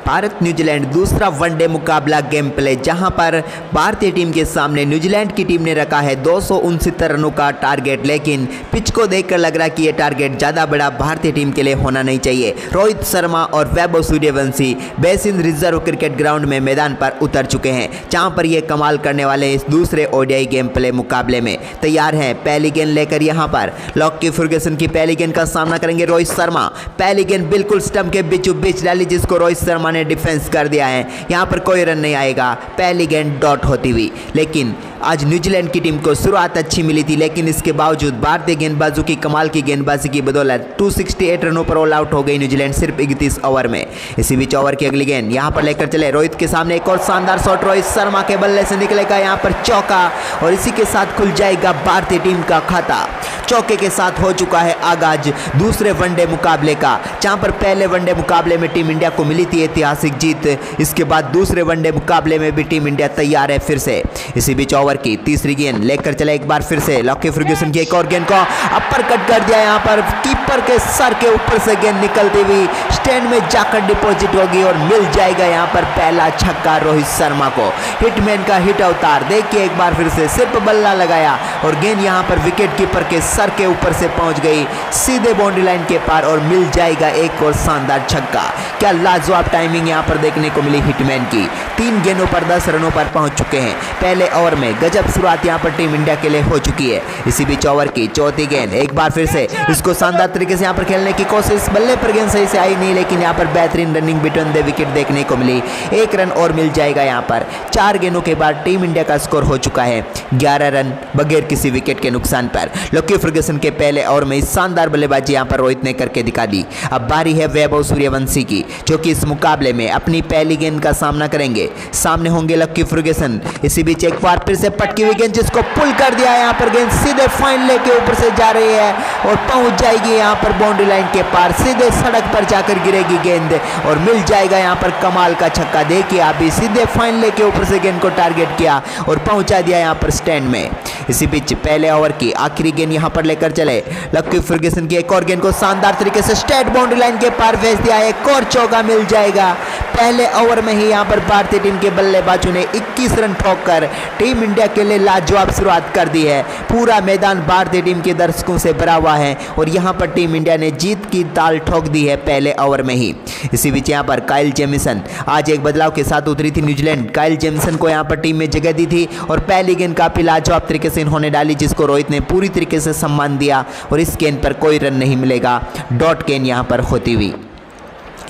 Bharat New Zealand दूसरा one day मुकाबला game play, जहां पर भारतीय टीम के सामने न्यूजीलैंड की टीम ने रखा है 269 रनों का टारगेट, लेकिन पिच को देखकर लग रहा है कि यह टारगेट ज़्यादा बड़ा भारतीय टीम के लिए होना नहीं चाहिए। रोहित शर्मा और Vaibhav Suryavanshi Basin Reserve cricket ground में मैदान पर उतर चुके हैं, जहां पर ये कमाल करने वाले इस दूसरे ओडीआई गेम प्ले मुकाबले में तैयार हैं। पहली गेंद लेकर यहां पर लॉकी फर्गुसन की पहली गेंद का सामना करेंगे रोहित शर्मा। पहली गेंद बिल्कुल स्टंप के बीचों बीच डाली, जिसको रोहित शर्मा ने डिफेंस कर दिया है। यहां पर कोई रन नहीं आएगा, पहली गेंद डॉट होती हुई। लेकिन आज न्यूजीलैंड की टीम को शुरुआत अच्छी मिली थी, लेकिन इसके बावजूद भारतीय गेंदबाजों की कमाल की गेंदबाजी की बदौलत 268 रनों पर ऑल आउट हो गई न्यूजीलैंड सिर्फ 31 ओवर में। इसी बीच ओवर की अगली गेंद यहां पर लेकर चले रोहित के सामने, एक और शानदार शॉट रोहित शर्मा के बल्ले से निकलेगा यहां पर चौका, और इसी के साथ खुल जाएगा भारतीय टीम का खाता। चौके के साथ हो चुका है आगाज दूसरे वनडे मुकाबले का, जहां पर पहले वनडे मुकाबले में टीम इंडिया को मिली थी ऐतिहासिक जीत। इसके बाद दूसरे वनडे मुकाबले में भी टीम इंडिया तैयार है फिर से। इसी बीच ओवर की तीसरी गेंद लेकर चले एक बार फिर से लॉकी फर्गुसन की एक और गेंद को अपर कट कर दिया, यहां पर कीपर के सर के ऊपर से गेंद निकलती हुई स्टैंड में जाकर डिपॉजिट होगी और मिल जाएगा यहां पर पहला छक्का रोहित शर्मा को। हिटमैन का हिट अवतार देखिए, एक बार फिर से सिर्फ बल्ला लगाया और गेंद यहां पर विकेट कीपर के सर के ऊपर से पहुंच गई सीधे बाउंड्री लाइन के पार और मिल जाएगा एक और शानदार छक्का। क्या लाजवाब टाइमिंग यहां पर देखने को मिली हिटमैन की। 3 गेंदों पर 10 रनों पर पहुंच चुके हैं पहले ओवर में। गजब शुरुआत यहां पर टीम इंडिया के लिए हो चुकी है। इसी बीच ओवर की चौथी गेंद एक बार फिर से इसको शानदार तरीके से यहां पर खेलने की कोशिश, बल्ले पर गेंद सही से आई नहीं, लेकिन यहां पर बेहतरीन रनिंग बिटवीन द विकेट देखने को मिली। 1 रन और मिल जाएगा यहां पर। 4 गेंदों के बाद टीम इंडिया का स्कोर हो चुका है 11 रन बगैर किसी विकेट के नुकसान पर। लॉकी फर्गुसन के पहले ओवर में शानदार बल्लेबाजी यहां पर रोहित ने करके दिखा दी। अब बारी है वैभव सूर्यवंशी की, जो कि इस मुकाबले में अपनी पहली गेंद का सामना करेंगे। सामने होंगे लॉकी फर्गुसन। इसी बीच एक बार फिर से पटकी हुई गेंद, जिसको पुल कर दिया। यहां पर गेंद सीधे फाइन ले के ऊपर से जा रही है और पहुंच जाएगी यहां पर बाउंड्री लाइन के पार, सीधे सड़क पर जाकर गिरेगी गेंद और मिल जाएगा यहां पर कमाल का छक्का। देखिए आप भी सीधे फाइन ले के ऊपर से गेंद को टारगेट किया और पहुंचा दिया यहां पर स्टैंड में। इसी बीच पहले ओवर की आखिरी गेंद यहां पर लेकर चले लॉकी फर्गुसन की एक और गेंद को शानदार तरीके से स्ट्रेट बाउंड्री लाइन के पार भेज दिया। एक और चौका मिल जाएगा। पहले ओवर में ही यहां पर भारतीय टीम के बल्लेबाजों ने 21 रन ठोककर टीम इंडिया के लिए लाजवाब शुरुआत कर दी है। पूरा मैदान भारतीय टीम के दर्शकों से भरा हुआ है और यहां पर टीम इंडिया ने जीत की ताल ठोक दी है पहले ओवर में ही। इसी बीच यहां पर काइल जेमिसन आज एक बदलाव के साथ उतरी थी न्यूजीलैंड। काइल जेमिसन को यहां पर टीम में जगह दी थी और पहली गेंद काफी लाजवाब तरीके से इन्होंने डाली, जिसको रोहित ने पूरी तरीके से सम्मान दिया और इस गेंद पर कोई रन नहीं मिलेगा, डॉट गेंद यहां पर होती हुई।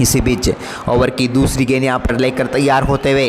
इसी बीच ओवर की दूसरी गेंद यहां पर लेकर तैयार होते हुए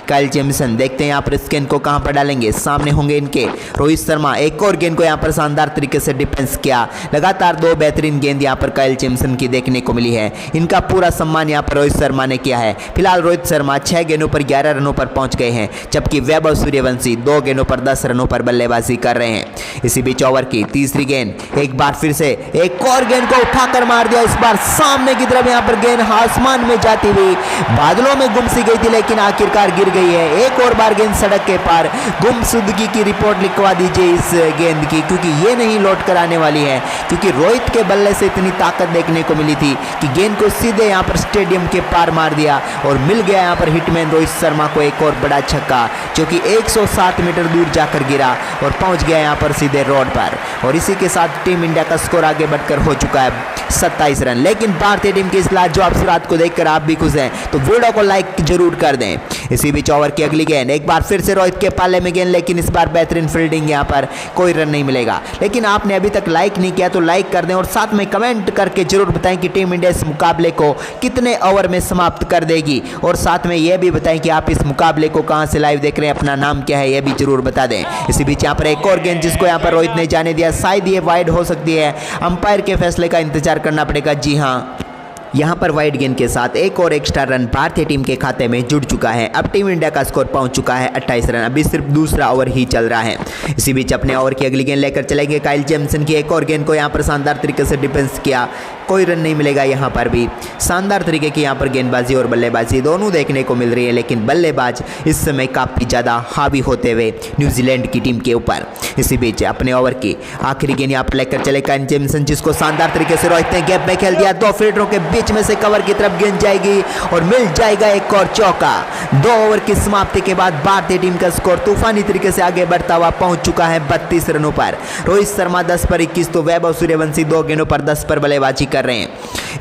काइल जेमिसन, देखते हैं यहां पर इस गेंद को कहां पर डालेंगे। सामने होंगे इनके रोहित शर्मा। एक और गेंद को यहां पर शानदार तरीके से डिफेंस किया। लगातार 2 बेहतरीन गेंद यहां पर काइल जेमिसन की देखने को मिली है। इनका पूरा सम्मान यहां पर रोहित शर्मा ने किया है। फिलहाल रोहित शर्मा 6 गेंदों पर 11 रनों पर पहुंच गए हैं, जबकि वैभव सूर्यवंशी 2 गेंदों पर 10 रनों पर बल्लेबाजी कर रहे हैं। इसी बीच ओवर की तीसरी गेंद एक बार फिर से एक और गेंद को उठाकर मार दिया, इस बार सामने की तरफ यहां पर गेंद आसमान में जाती हुई बादलों में गुमसी गई थी, लेकिन आखिरकार गिर गई है। एक और बार गेंद सड़क के पार। गुमशुदगी की रिपोर्ट लिखवा दीजिए इस गेंद की, क्योंकि ये नहीं लौट कर आने वाली है, क्योंकि रोहित के बल्ले से इतनी ताकत देखने को मिली थी कि गेंद को सीधे यहां पर स्टेडियम के पार मार दिया और मिल गया यहां पर हिटमैन रोहित शर्मा को एक और बड़ा छक्का, जो कि 107 मीटर दूर जाकर गिरा और पहुंच गया यहां पर सीधे रोड पर। और इसी के साथ टीम इंडिया का स्कोर आगे बढ़कर हो चुका है 27 रन। लेकिन भारतीय टीम की इस लाजवाब शुरुआत को देखकर आप भी खुश हैं तो वीडियो को लाइक जरूर कर दें। इसी बीच ओवर की अगली गेंद एक बार फिर से रोहित के पाले में गेंद, लेकिन इस बार बेहतरीन फील्डिंग, यहां पर कोई रन नहीं मिलेगा। लेकिन आपने अभी तक लाइक नहीं किया तो लाइक कर दें और साथ में कमेंट करके जरूर बताएं कि टीम इंडिया इस मुकाबले को कितने ओवर में समाप्त कर देगी, और साथ में यह भी बताएं कि आप इस मुकाबले को कहां से लाइव देख रहे हैं, अपना नाम क्या है यह भी जरूर बता दें। इसी बीच यहां पर एक और गेंद जिसको यहां पर रोहित ने जाने दिया, शायद ये वाइड हो सकती है। अंपायर के फैसले का इंतजार करना पड़ेगा। जी हाँ, यहां पर वाइड गेंद के साथ एक और एक्स्ट्रा रन भारतीय टीम के खाते में जुड़ चुका है। अब टीम इंडिया का स्कोर पहुंच चुका है 28 रन। अभी सिर्फ दूसरा ओवर ही चल रहा है। इसी बीच अपने ओवर की अगली गेंद लेकर चलेंगे काइल जेमिसन की। एक और गेंद को यहां पर शानदार तरीके से डिफेंस किया, कोई रन नहीं मिलेगा यहाँ पर भी। शानदार तरीके की यहाँ पर गेंदबाजी और बल्लेबाजी दोनों देखने को मिल रही है, लेकिन बल्लेबाज इस समय काफ़ी ज़्यादा हावी होते हुए न्यूजीलैंड की टीम के ऊपर। इसी बीच अपने ओवर की आखिरी गेंद यहाँ पर लेकर चले काइल जेमिसन, जिसको शानदार तरीके से रोहित ने गैप में खेल दिया। 2 फील्डरों के बीच में से कवर की तरफ गेंद जाएगी और मिल जाएगा एक और चौका। 2 ओवर की समाप्ति के बाद भारतीय टीम का स्कोर तूफानी तरीके से आगे बढ़ता हुआ पहुंच चुका है 32 रनों पर। रोहित शर्मा 10 पर 21 तो वैभव सूर्यवंशी 2 गेंदों पर 10 पर बल्लेबाजी कर रहे हैं।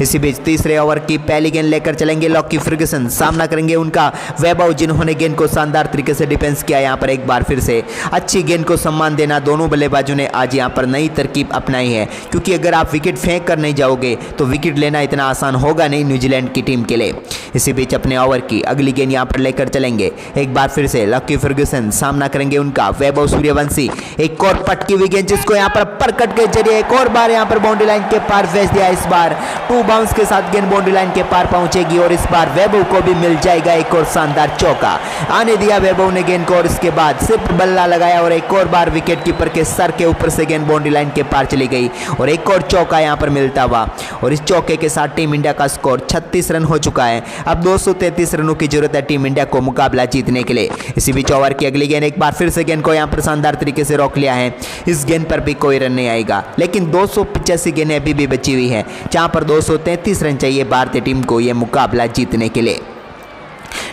इसी बीच तीसरे ओवर की पहली गेंद लेकर चलेंगे लॉकी फर्ग्यूसन, सामना करेंगे उनका वैभव, जिन्होंने गेंद को शानदार तरीके से डिफेंस किया। यहाँ पर एक बार फिर से अच्छी गेंद को सम्मान देना दोनों बल्लेबाजों ने आज यहाँ पर नई तरकीब अपनाई है, क्योंकि अगर आप विकेट फेंक कर नहीं जाओगे तो विकेट लेना इतना आसान होगा नहीं न्यूजीलैंड की टीम के लिए। इसी बीच अपने ओवर की अगली गेंद यहाँ पर लेकर चलेंगे एक बार फिर से लॉकी फर्ग्यूसन, सामना करेंगे उनका वैभव सूर्यवंशी। एक और पटकी हुई गेंद जिसको यहाँ पर परकट के जरिए एक और बार यहाँ पर बाउंड्री लाइन के पार भेज दिया। इस बार 2 बाउंस के साथ गेंद बाउंड्री लाइन के पार पहुंचेगी और इस बार वैभव को भी मिल जाएगा एक और शानदार चौका। आने दिया वैभव ने गेंद को और इसके बाद सिर्फ बल्ला लगाया और एक और बार विकेट कीपर के सर के ऊपर से गेंद बाउंड्री लाइन के पार चली गई और एक और चौका यहाँ पर मिलता हुआ। और इस चौके के साथ टीम इंडिया का स्कोर 36 रन हो चुका है। अब 233 रनों की जरूरत है टीम इंडिया को मुकाबला जीतने के लिए। इसी बीच ओवर की अगली गेंद एक बार फिर से गेंद को यहाँ पर शानदार तरीके से रोक लिया है। इस गेंद पर भी कोई रन नहीं आएगा, लेकिन 285 गेंदें अभी भी बची हुई है, जहां पर 233 रन चाहिए भारतीय टीम को यह मुकाबला जीतने के लिए।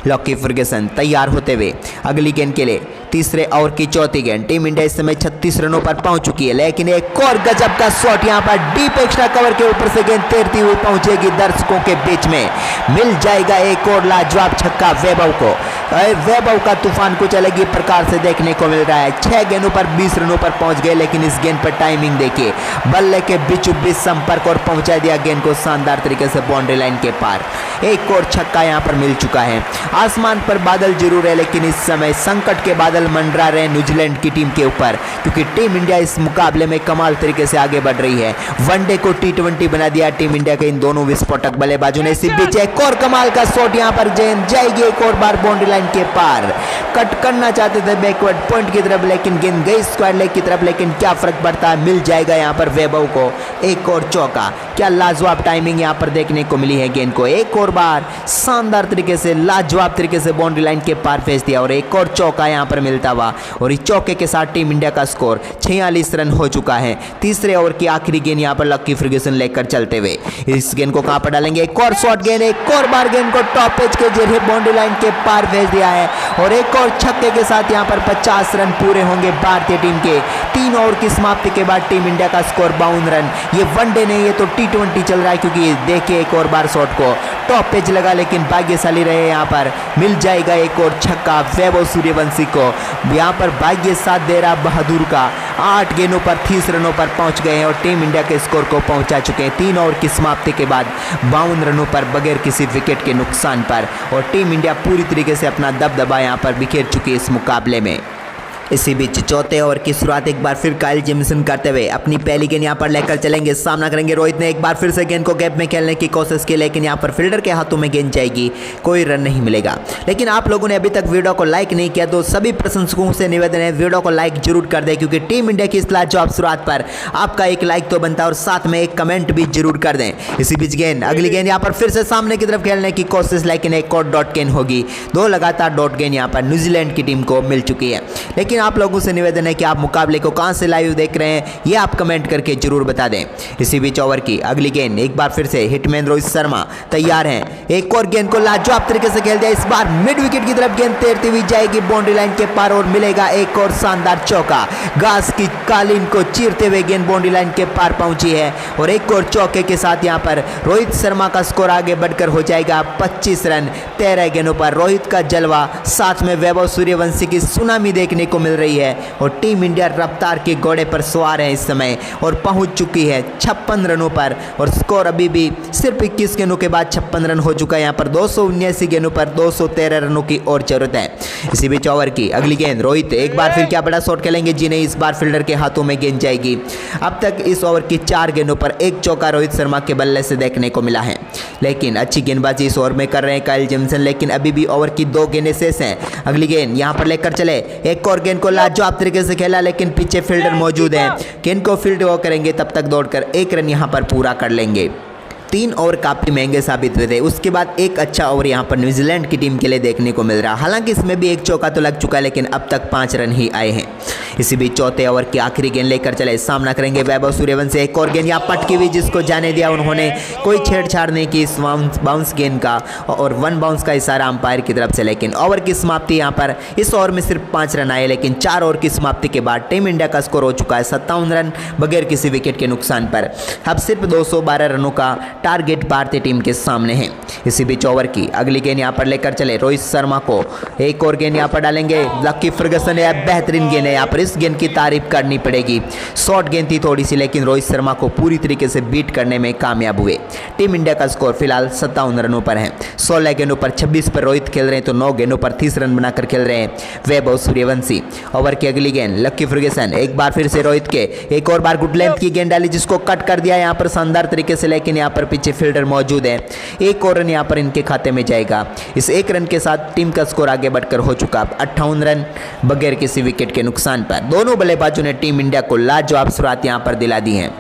लॉकी फर्ग्यूसन तैयार होते हुए अगली गेंद के लिए तीसरे ओवर की चौथी गेंद। टीम इंडिया इस समय 36 रनों पर पहुंच चुकी है, लेकिन एक और गजब का शॉट यहां पर डीप एक्स्ट्रा कवर के ऊपर से गेंद तैरती हुई पहुंचेगी दर्शकों के बीच में। मिल जाएगा एक और लाजवाब छक्का वैभव को। वैभव का तूफान कुछ अलग ही प्रकार से देखने को मिल रहा है। 6 गेंदों पर 20 रनों पर पहुंच गए, लेकिन इस गेंद पर टाइमिंग देखिए, बल्ले के बीचों बीच संपर्क और पहुंचा दिया गेंद को शानदार तरीके से बाउंड्री लाइन के पार। एक और छक्का यहां पर मिल चुका है। आसमान पर बादल जरूर है, लेकिन इस समय संकट के बादल मंडरा रहे न्यूजीलैंड की टीम के ऊपर, क्योंकि टीम इंडिया इस मुकाबले में कमाल तरीके से आगे बढ़ रही है। वनडे को T20 बना दिया टीम इंडिया के इन दोनों विस्फोटक बल्लेबाजों ने। इसी बीच एक और कमाल का शॉट यहां पर जाएगी एक और बार बाउंड्री लाइन के पार। कट करना चाहते थे बैकवर्ड पॉइंट की तरफ, लेकिन गेंद गई स्क्वायर लेग की तरफ, लेकिन क्या फर्क पड़ता है, मिल जाएगा यहां पर वैभव को एक और चौका। क्या लाजवाब टाइमिंग यहां पर देखने को मिली है। गेंद को एक और बार शानदार तरीके से लाजवाब तरीके से बाउंड्री लाइन के पार भेज दिया और एक और चौका यहां पर मिलता हुआ। और इस चौके के साथ टीम इंडिया का स्कोर 46 रन हो चुका है। तीसरे ओवर की आखिरी गेंद यहां पर लॉकी फर्ग्यूसन लेकर चलते हुए इस गेंद को कहां पर डालेंगे। एक और शॉट गेंद, एक और बार गेंद को टॉप एज के जरिए बाउंड्री लाइन के पार भेज दिया है और एक और छक्के के साथ यहां पर 50 रन पूरे होंगे भारतीय टीम के। 3 ओवर की समाप्ति के बाद टीम इंडिया का स्कोर 52 रन। ये वनडे नहीं, ये तो T20 चल रहा है, क्योंकि देखिए एक और बार शॉट को टॉप पेज लगा, लेकिन भाग्यशाली रहे यहाँ पर। मिल जाएगा एक और छक्का वैभव सूर्यवंशी को। यहाँ पर भाग्य साथ दे रहा बहादुर का। 8 गेंदों पर 30 रनों पर पहुंच गए हैं और टीम इंडिया के स्कोर को पहुंचा चुके हैं 3 ओवर की समाप्ति के बाद 52 रनों पर बगैर किसी विकेट के नुकसान पर। और टीम इंडिया पूरी तरीके से अपना दबदबा यहाँ पर बिखेर चुकी है इस मुकाबले में। इसी बीच चौथे ओवर की शुरुआत एक बार फिर काइल जेमिसन करते हुए अपनी पहली गेंद यहाँ पर लेकर चलेंगे। सामना करेंगे रोहित ने। एक बार फिर से गेंद को गैप में खेलने की कोशिश की, लेकिन यहाँ पर फील्डर के हाथों में गेंद जाएगी, कोई रन नहीं मिलेगा। लेकिन आप लोगों ने अभी तक वीडियो को लाइक नहीं किया तो सभी प्रशंसकों से निवेदन है वीडियो को लाइक जरूर कर दें, क्योंकि टीम इंडिया की इस लाजवाब शुरुआत पर आपका एक लाइक तो बनता है और साथ में एक कमेंट भी जरूर कर दें। इसी बीच गेंद अगली गेंद यहाँ पर फिर से सामने की तरफ खेलने की कोशिश, लेकिन एक और डॉट गेंद होगी। 2 लगातार डॉट गेंद यहाँ पर न्यूजीलैंड की टीम को मिल चुकी है। लेकिन आप लोगों से निवेदन है कि आप मुकाबले को कहां से लाइव देख रहे हैं, ये आप कमेंट करके जरूर बता दें। इसी बीच ओवर की अगली गेंद एक बार फिर से हिटमैन रोहित शर्मा तैयार हैं। एक और गेंद को लाजवाब तरीके से खेल दिया। इस बार मिड विकेट की तरफ गेंद तैरती हुई जाएगी बाउंड्री लाइन के पार और मिलेगा एक और शानदार चौका। घास की कालीन को चीरते हुए गेंद बाउंड्री लाइन के पार पहुंची है और एक और चौके के साथ यहां पर रोहित शर्मा का स्कोर आगे बढ़कर हो जाएगा 25 रन। 13 गेंदों पर रोहित का जलवा, साथ में वैभव सूर्यवंशी की सुनामी देखने को मिल रही है और टीम इंडिया रफ्तार के घोड़े पर सवार है इस समय और पहुंच चुकी है 56 रनों पर। और स्कोर अभी भी सिर्फ 21 गेंदों के बाद 56 रन हो चुका है। यहाँ पर 279 गेंदों पर 213 रनों की और जरूरत है। इसी बीच ओवर की अगली गेंद रोहित एक बार फिर क्या बड़ा शॉट खेलेंगे। जी नहीं, इस बार फील्डर के हाथों में गेंद जाएगी। अब तक इस ओवर की 4 गेंदों पर 1 चौका रोहित शर्मा के बल्ले से देखने को मिला है, लेकिन अच्छी गेंदबाजी इस ओवर में कर रहे हैं काइल जेमिसन। लेकिन अभी भी ओवर की 2 गेंदें शेष हैं। अगली गेंद यहाँ पर लेकर चले। एक और गेंद को लाजवाब तरीके से खेला, लेकिन पीछे फील्डर मौजूद है। गेंद को फील्ड वो करेंगे, तब तक दौड़कर 1 रन यहां पर पूरा कर लेंगे। 3 ओवर काफ़ी महंगे साबित हुए थे। उसके बाद एक अच्छा ओवर यहाँ पर न्यूजीलैंड की टीम के लिए देखने को मिल रहा। हालांकि इसमें भी एक चौका तो लग चुका है, लेकिन अब तक 5 रन ही आए हैं। इसी बीच चौथे ओवर की आखिरी गेंद लेकर चले, सामना करेंगे वैभव सूर्यवंशी। एक और गेंद यहाँ पटकी हुई, जिसको जाने दिया उन्होंने, कोई छेड़छाड़ नहीं की इस बाउंस गेंद का, और 1 बाउंस का इशारा अंपायर की तरफ से। लेकिन ओवर की समाप्ति यहाँ पर इस ओवर में सिर्फ 5 रन आए, लेकिन 4 ओवर की समाप्ति के बाद टीम इंडिया का स्कोर हो चुका है 57 रन बगैर किसी विकेट के नुकसान पर। अब सिर्फ 212 रनों का टारगेट भारतीय टीम के सामने है। इसी बीच ओवर की अगली गेंद यहाँ पर लेकर चले रोहित शर्मा को। एक और गेंद यहाँ पर डालेंगे, लकी फर्गसन। है बेहतरीन गेंद है, यहाँ पर इस गेंद की तारीफ करनी पड़ेगी। शॉर्ट गेंद थी थोड़ी सी, लेकिन रोहित शर्मा को पूरी तरीके से बीट करने में कामयाब हुए। टीम इंडिया का स्कोर फिलहाल 57 रनों पर है। 16 गेंदों पर 26 पर रोहित खेल रहे हैं, तो 9 गेंदों पर 30 रन बनाकर खेल रहे हैं वैभव सूर्यवंशी। ओवर की अगली गेंद लकी फर्गसन, एक बार फिर से रोहित के, एक और बार गुड लेंथ की गेंद डाली, जिसको कट कर दिया यहाँ पर शानदार तरीके से। लेकिन यहाँ पर पीछे फील्डर मौजूद है, एक और रन यहाँ पर इनके खाते में जाएगा। इस एक रन के साथ टीम का स्कोर आगे बढ़कर हो चुका 58 रन बगैर किसी विकेट के नुकसान पर। दोनों बल्लेबाजों ने टीम इंडिया को लाजवाब शुरुआत यहाँ पर दिला दी है।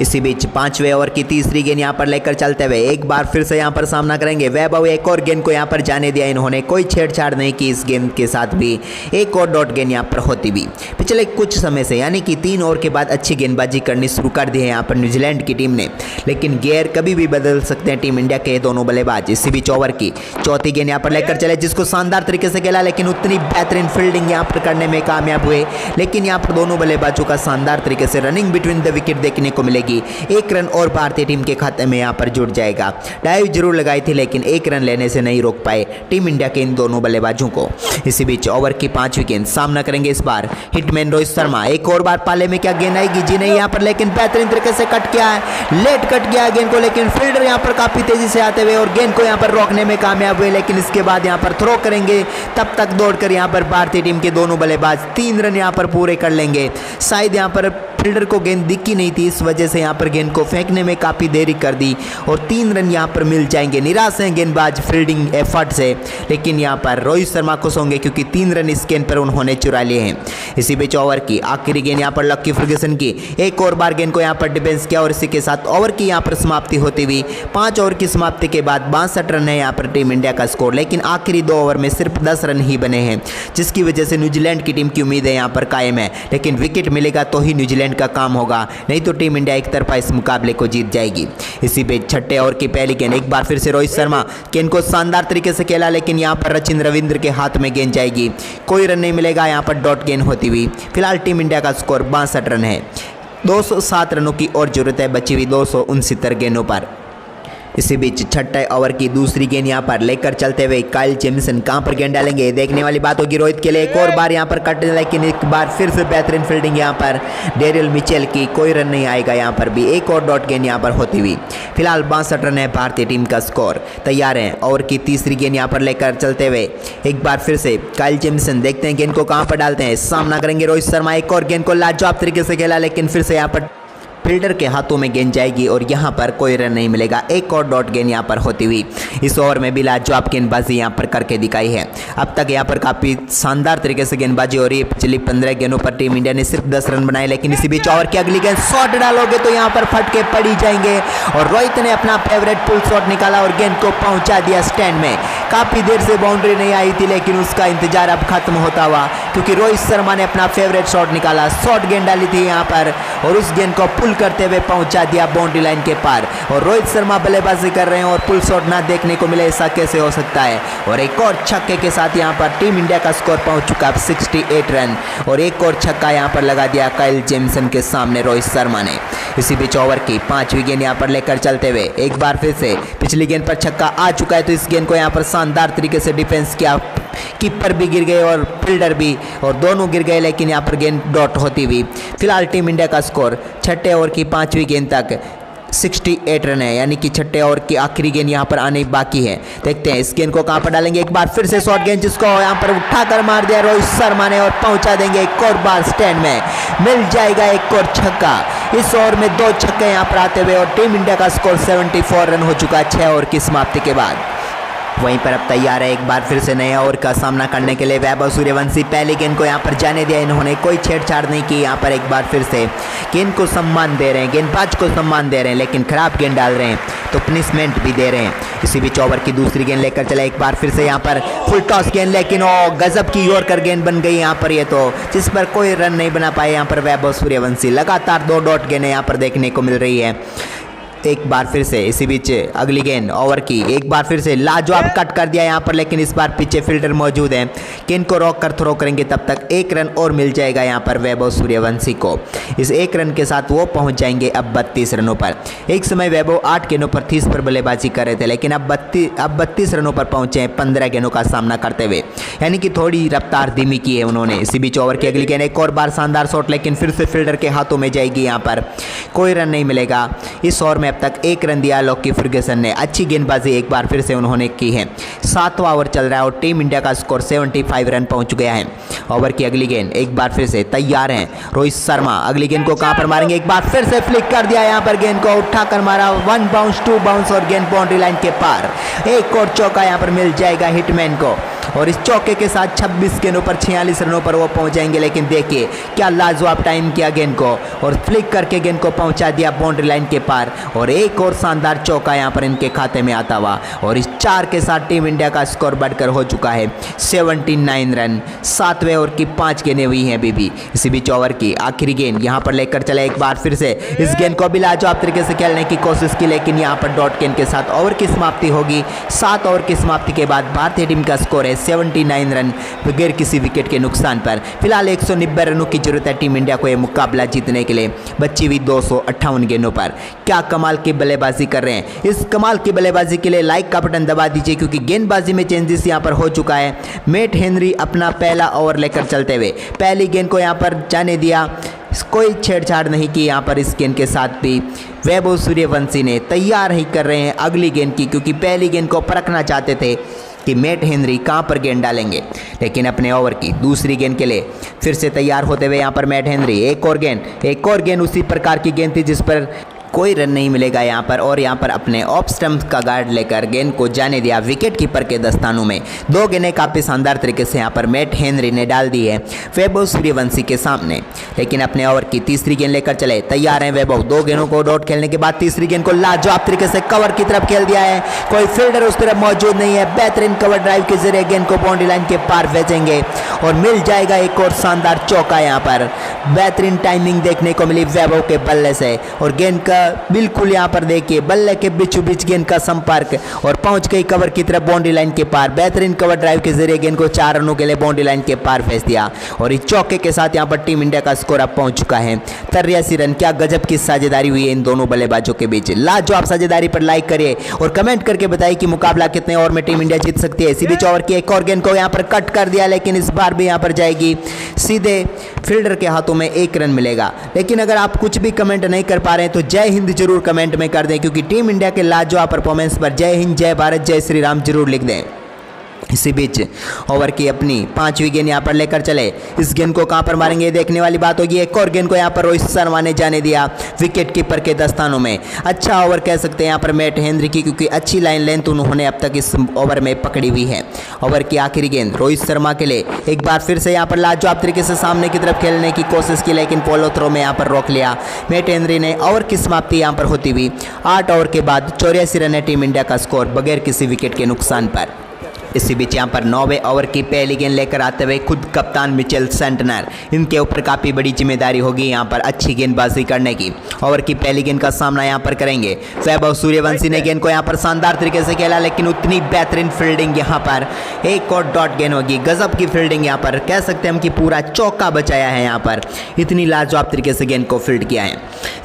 इसी बीच 5वें ओवर की तीसरी गेंद यहाँ पर लेकर चलते हुए एक बार फिर से यहाँ पर सामना करेंगे वैभव। एक और गेंद को यहाँ पर जाने दिया इन्होंने, कोई छेड़छाड़ नहीं की इस गेंद के साथ भी। एक और डॉट गेंद यहाँ पर होती भी। पिछले कुछ समय से यानी कि 3 ओवर के बाद अच्छी गेंदबाजी करनी शुरू कर दी है यहाँ पर न्यूजीलैंड की टीम ने, लेकिन गियर कभी भी बदल सकते हैं टीम इंडिया के दोनों बल्लेबाज। इसी बीच ओवर की चौथी गेंद यहाँ पर लेकर चले, जिसको शानदार तरीके से खेला, लेकिन उतनी बेहतरीन फील्डिंग यहाँ पर करने में कामयाब हुए। लेकिन यहाँ पर दोनों बल्लेबाजों का शानदार तरीके से रनिंग बिटवीन द विकेट देखने को मिलेगी। एक रन और भारतीय टीम के खाते में यहाँ पर जुड़ जाएगा। डाइव जरूर लगाई थी, लेकिन एक रन लेने से नहीं रोक पाए टीम इंडिया के इन दोनों बल्लेबाजों को। इसी बीच ओवर की 5वीं गेंद सामना करेंगे इस बार हिटमैन रोहित शर्मा। एक और बार पाले में क्या गेंद आएगी, जी नहीं यहाँ पर, लेकिन बेहतरीन तरीके से कट किया है, लेट कट किया गेंद को, लेकिन फील्डर यहाँ पर काफी तेजी से आते हुए और गेंद को यहाँ पर रोकने में कामयाब हुए। लेकिन इसके बाद यहाँ पर थ्रो करेंगे, तब तक दौड़कर यहाँ पर भारतीय टीम के दोनों बल्लेबाज 3 रन यहाँ पर पूरे कर लेंगे। शायद यहाँ पर फील्डर को गेंद दिखी नहीं थी, इस वजह से यहाँ पर गेंद को फेंकने में काफ़ी देरी कर दी और 3 रन यहाँ पर मिल जाएंगे। निराश हैं गेंदबाज फील्डिंग एफर्ट से, लेकिन यहाँ पर रोहित शर्मा खुश होंगे क्योंकि 3 रन इस गेंद पर उन्होंने चुरा लिए हैं। इसी बीच ओवर की आखिरी गेंद यहाँ पर लकी फर्गसन की, एक और बार गेंद को यहाँ पर डिफेंस किया और इसी के साथ ओवर की यहाँ पर समाप्ति होती हुई। 5 ओवर की समाप्ति के बाद 62 रन है यहाँ पर टीम इंडिया का स्कोर, लेकिन आखिरी 2 ओवर में सिर्फ 10 रन ही बने हैं, जिसकी वजह से न्यूजीलैंड की टीम की उम्मीदें यहाँ पर कायम है। लेकिन विकेट मिलेगा तो ही न्यूजीलैंड का काम होगा, नहीं तो टीम इंडिया एक तरफा इस मुकाबले को जीत जाएगी। इसी बीच 6ठे ओवर की पहली गेंद, एक बार फिर से रोहित शर्मा गेंद को शानदार तरीके से खेला, लेकिन यहाँ पर रचिन रविंद्र के हाथ में गेंद जाएगी, कोई रन नहीं मिलेगा, यहाँ पर डॉट गेंद होती हुई। फिलहाल टीम इंडिया का स्कोर 62 रन है। 207 रनों की और जरूरत है बची हुई 269 गेंदों पर। इसी बीच 6ठे ओवर की दूसरी गेंद यहाँ पर लेकर चलते हुए काइल जेमिसन कहाँ पर गेंद डालेंगे, देखने वाली बात होगी रोहित के लिए। एक और बार यहाँ पर कट, लेकिन एक बार फिर से बेहतरीन फील्डिंग यहाँ पर डेरियल मिचेल की, कोई रन नहीं आएगा यहाँ पर भी। एक और डॉट गेंद यहाँ पर होती हुई। फिलहाल 62 रन है भारतीय टीम का स्कोर। तैयार है ओवर की तीसरी गेंद यहाँ पर लेकर चलते हुए एक बार फिर से काइल जेमिसन, देखते हैं गेंद को कहाँ पर डालते हैं। सामना करेंगे रोहित शर्मा, एक और गेंद को लाजवाब तरीके से खेला, लेकिन फिर से यहाँ पर फील्डर के हाथों में गेंद जाएगी और यहाँ पर कोई रन नहीं मिलेगा। एक और डॉट गेंद यहाँ पर होती हुई। इस ओवर में भी लाजवाब गेंदबाजी यहाँ पर करके दिखाई है। अब तक यहाँ पर काफ़ी शानदार तरीके से गेंदबाजी हो रही है। पिछली 15 गेंदों पर टीम इंडिया ने सिर्फ 10 रन बनाए, लेकिन इसी बीच ओवर की अगली गेंद शॉट डालोगे तो यहाँ पर फटके पड़ी जाएंगे और रोहित ने अपना फेवरेट पुल शॉट निकाला और गेंद को पहुँचा दिया स्टैंड में। काफ़ी देर से बाउंड्री नहीं आई थी, लेकिन उसका इंतजार अब खत्म होता हुआ, क्योंकि रोहित शर्मा ने अपना फेवरेट शॉट निकाला। शॉट गेंद डाली थी यहाँ पर और उस गेंद को पुल करते हुए पहुंचा दिया बाउंड्री लाइन के पार। और रोहित शर्मा बल्लेबाजी कर रहे हैं और पुल शॉट ना देखने को मिले, ऐसा कैसे हो सकता है। और एक और छक्के के साथ यहाँ पर टीम इंडिया का स्कोर पहुंच चुका है 68 रन और एक और छक्का यहाँ पर लगा दिया काइल जेमिसन के सामने रोहित शर्मा ने। इसी बीच ओवर की 5वीं गेंद यहाँ पर लेकर चलते हुए एक बार फिर से पिछली गेंद पर छक्का आ चुका है, तो इस गेंद को यहाँ पर शानदार तरीके से डिफेंस किया। कीपर भी गिर गए और फील्डर भी, और दोनों गिर गए, लेकिन यहाँ पर गेंद डॉट होती हुई। फिलहाल टीम इंडिया का स्कोर 6ठे ओवर की 5वीं गेंद तक 68 रन है, यानी कि 6ठे ओवर की आखिरी गेंद यहाँ पर आने बाकी है। देखते हैं इस गेंद को कहाँ पर डालेंगे। एक बार फिर से शॉर्ट गेंद, जिसको यहाँ पर उठाकर मार दिया रोहित शर्मा ने और पहुँचा देंगे एक और बार स्टैंड में। मिल जाएगा एक और छक्का। इस ओवर में 2 छक्के यहाँ पर आते हुए और टीम इंडिया का स्कोर 74 रन हो चुका है 6 ओवर की समाप्ति के बाद। वहीं पर अब तैयार है एक बार फिर से नए ओवर का सामना करने के लिए वैभव सूर्यवंशी। पहली गेंद को यहाँ पर जाने दिया, इन्होंने कोई छेड़छाड़ नहीं की। यहाँ पर एक बार फिर से गेंद को सम्मान दे रहे हैं, गेंदबाज को सम्मान दे रहे हैं, लेकिन खराब गेंद डाल रहे हैं तो पनिशमेंट भी दे रहे हैं। इसी बीच ओवर की दूसरी गेंद लेकर चला एक बार फिर से यहाँ पर फुल टॉस गेंद, लेकिन गजब की यॉर्कर गेंद बन गई यहाँ पर, ये तो जिस पर कोई रन नहीं बना पाए यहाँ पर वैभव सूर्यवंशी। लगातार 2 डॉट गेंदें यहाँ पर देखने को मिल रही है। एक बार फिर से इसी बीच अगली गेंद ओवर की एक बार फिर से लाजवाब कट कर दिया यहाँ पर, लेकिन इस बार पीछे फील्डर मौजूद है, गेंद को रोक कर थ्रो करेंगे, तब तक 1 रन और मिल जाएगा यहाँ पर वैभव सूर्यवंशी को। इस 1 रन के साथ वो पहुंच जाएंगे अब 32 रनों पर। एक समय वैभव 8 गेंदों पर 30 पर बल्लेबाजी कर रहे थे, लेकिन अब 32 रनों पर पहुंचे हैं 15 गेंदों का सामना करते हुए, यानी कि थोड़ी रफ्तार धीमी की है उन्होंने। इसी बीच ओवर की अगली गेंद एक और बार शानदार शॉट, लेकिन फिर से फील्डर के हाथों में जाएगी, यहाँ पर कोई रन नहीं मिलेगा। इस ओवर में अब तक 1 रन दिया लॉकी फर्ग्यूसन ने। अच्छी गेंदबाजी एक बार फिर से उन्होंने की है। 7वां ओवर चल रहा है और टीम इंडिया का स्कोर 75 रन पहुंच गया है। ओवर की अगली गेंद एक बार फिर से तैयार हैं रोहित शर्मा। अगली गेंद को कहां पर मारेंगे, एक बार फिर से फ्लिक कर दिया, यहां पर गेंद को उठाकर मारा, 1 बाउंस 2 बाउंस और गेंद बाउंड्री लाइन के पार। एक और चौका यहां पर मिल जाएगा हिटमैन को, और इस चौके के साथ 26 गेंदों पर 46 रनों पर वो पहुंच जाएंगे। लेकिन देखिए क्या लाजवाब टाइम किया गेंद को, और फ्लिक करके गेंद को पहुंचा दिया बाउंड्री लाइन के पार, और एक और शानदार चौका यहां पर इनके खाते में आता हुआ। और इस 4 के साथ टीम इंडिया का स्कोर बढ़कर हो चुका है 79 रन। 7वें ओवर की 5 गेंदें हुई हैं अभी भी। इसी बीच ओवर की आखिरी गेंद यहां पर लेकर चला एक बार फिर से, इस गेंद को भी लाजवाब तरीके से खेलने की कोशिश की, लेकिन यहां पर डॉट गेंद के साथ ओवर की समाप्ति होगी। 7 ओवर की समाप्ति के बाद भारतीय टीम का स्कोर है 79 रन बगैर किसी विकेट के नुकसान पर। फिलहाल 190 रनों की जरूरत है टीम इंडिया को यह मुकाबला जीतने के लिए, बची हुई 258 गेंदों पर। क्या कमाल की बल्लेबाजी कर रहे हैं। इस कमाल की बल्लेबाजी के लिए लाइक का बटन दबा दीजिए, क्योंकि गेंदबाजी में चेंजेस यहां पर हो चुका है। मैट हेनरी अपना पहला ओवर लेकर चलते हुए पहली गेंद को यहां पर जाने दिया, कोई छेड़छाड़ नहीं की यहां पर इस गेंद के साथ भी। वैभव सूर्यवंशी ने तैयार ही कर रहे हैं अगली गेंद की, क्योंकि पहली गेंद को परखना चाहते थे कि मैट हेनरी कहां पर गेंद डालेंगे। लेकिन अपने ओवर की दूसरी गेंद के लिए फिर से तैयार होते हुए यहां पर मैट हेनरी। एक और गेंद उसी प्रकार की गेंद थी जिस पर कोई रन नहीं मिलेगा यहाँ पर, और यहाँ पर अपने ऑफ स्टंप का गार्ड लेकर गेंद को जाने दिया विकेट कीपर के दस्तानों में। 2 गेंदें काफ़ी शानदार तरीके से यहाँ पर मैट हेनरी ने डाल दी है वैभव सूर्यवंशी के सामने। लेकिन अपने ओवर की तीसरी गेंद लेकर चले तैयार हैं वैभव। 2 गेंदों को डॉट खेलने के बाद तीसरी गेंद को लाजवाब तरीके से कवर की तरफ खेल दिया है, कोई फील्डर उस तरफ मौजूद नहीं है। बेहतरीन कवर ड्राइव के जरिए गेंद को बाउंड्री लाइन के पार भेजेंगे और मिल जाएगा एक और शानदार चौका। यहाँ पर बेहतरीन टाइमिंग देखने को मिली वैभव के बल्ले से, और गेंद का बिल्कुल यहाँ पर देखिए बल्ले के बीचों बीच गेंद का संपर्क, और पहुंच गई कवर की तरफ बाउंड्री लाइन के पार। बेहतरीन कवर ड्राइव के जरिए गेंद को 4 रनों के लिए बाउंड्री लाइन के पार भेज दिया, और इस चौके के साथ यहाँ पर टीम इंडिया का स्कोर अब पहुंच चुका है 83 रन। क्या गजब की साझेदारी हुई है इन दोनों बल्लेबाजों के बीच। लाजवाब साझेदारी पर लाइक करिए और कमेंट करके बताइए कि मुकाबला कितने ओवर में टीम इंडिया जीत सकती है। इसी बीच ओवर की एक और गेंद को यहाँ पर कट कर दिया, लेकिन इस बार भी यहाँ पर जाएगी सीधे फील्डर के हाथों में, 1 रन मिलेगा। लेकिन अगर आप कुछ भी कमेंट नहीं कर पा रहे हैं तो जय हिंद जरूर कमेंट में कर दें, क्योंकि टीम इंडिया के लाजवाब परफॉर्मेंस पर जय हिंद, जय भारत, जय श्री राम जरूर लिख दें। इसी बीच ओवर की अपनी 5वीं गेंद यहाँ पर लेकर चले, इस गेंद को कहां पर मारेंगे देखने वाली बात होगी। एक और गेंद को यहाँ पर रोहित शर्मा ने जाने दिया विकेट कीपर के दस्तानों में। अच्छा ओवर कह सकते हैं यहाँ पर मैट हेनरी की, क्योंकि अच्छी लाइन लेंथ उन्होंने अब तक इस ओवर में पकड़ी हुई है। ओवर की आखिरी गेंद रोहित शर्मा के लिए एक बार फिर से यहाँ पर लाजवाब तरीके से सामने की तरफ खेलने की कोशिश की, लेकिन पोलो थ्रो में यहाँ पर रोक लिया मैट हेनरी ने। ओवर की समाप्ति यहाँ पर होती हुई 8 ओवर के बाद 84 रन है टीम इंडिया का स्कोर बगैर किसी विकेट के नुकसान पर। इसी बीच यहाँ पर 9वें ओवर की पहली गेंद लेकर आते हुए खुद कप्तान मिचेल सेंटनर, इनके ऊपर काफ़ी बड़ी जिम्मेदारी होगी यहाँ पर अच्छी गेंदबाजी करने की। ओवर की पहली गेंद का सामना यहाँ पर करेंगे वैभव सूर्यवंशी ने। गेंद को यहाँ पर शानदार तरीके से खेला, लेकिन उतनी बेहतरीन फील्डिंग यहाँ पर, एक और डॉट गेंद होगी। गजब की फील्डिंग यहाँ पर, कह सकते हैं हम कि पूरा चौका बचाया है यहाँ पर, इतनी लाजवाब तरीके से गेंद को फील्ड किया है।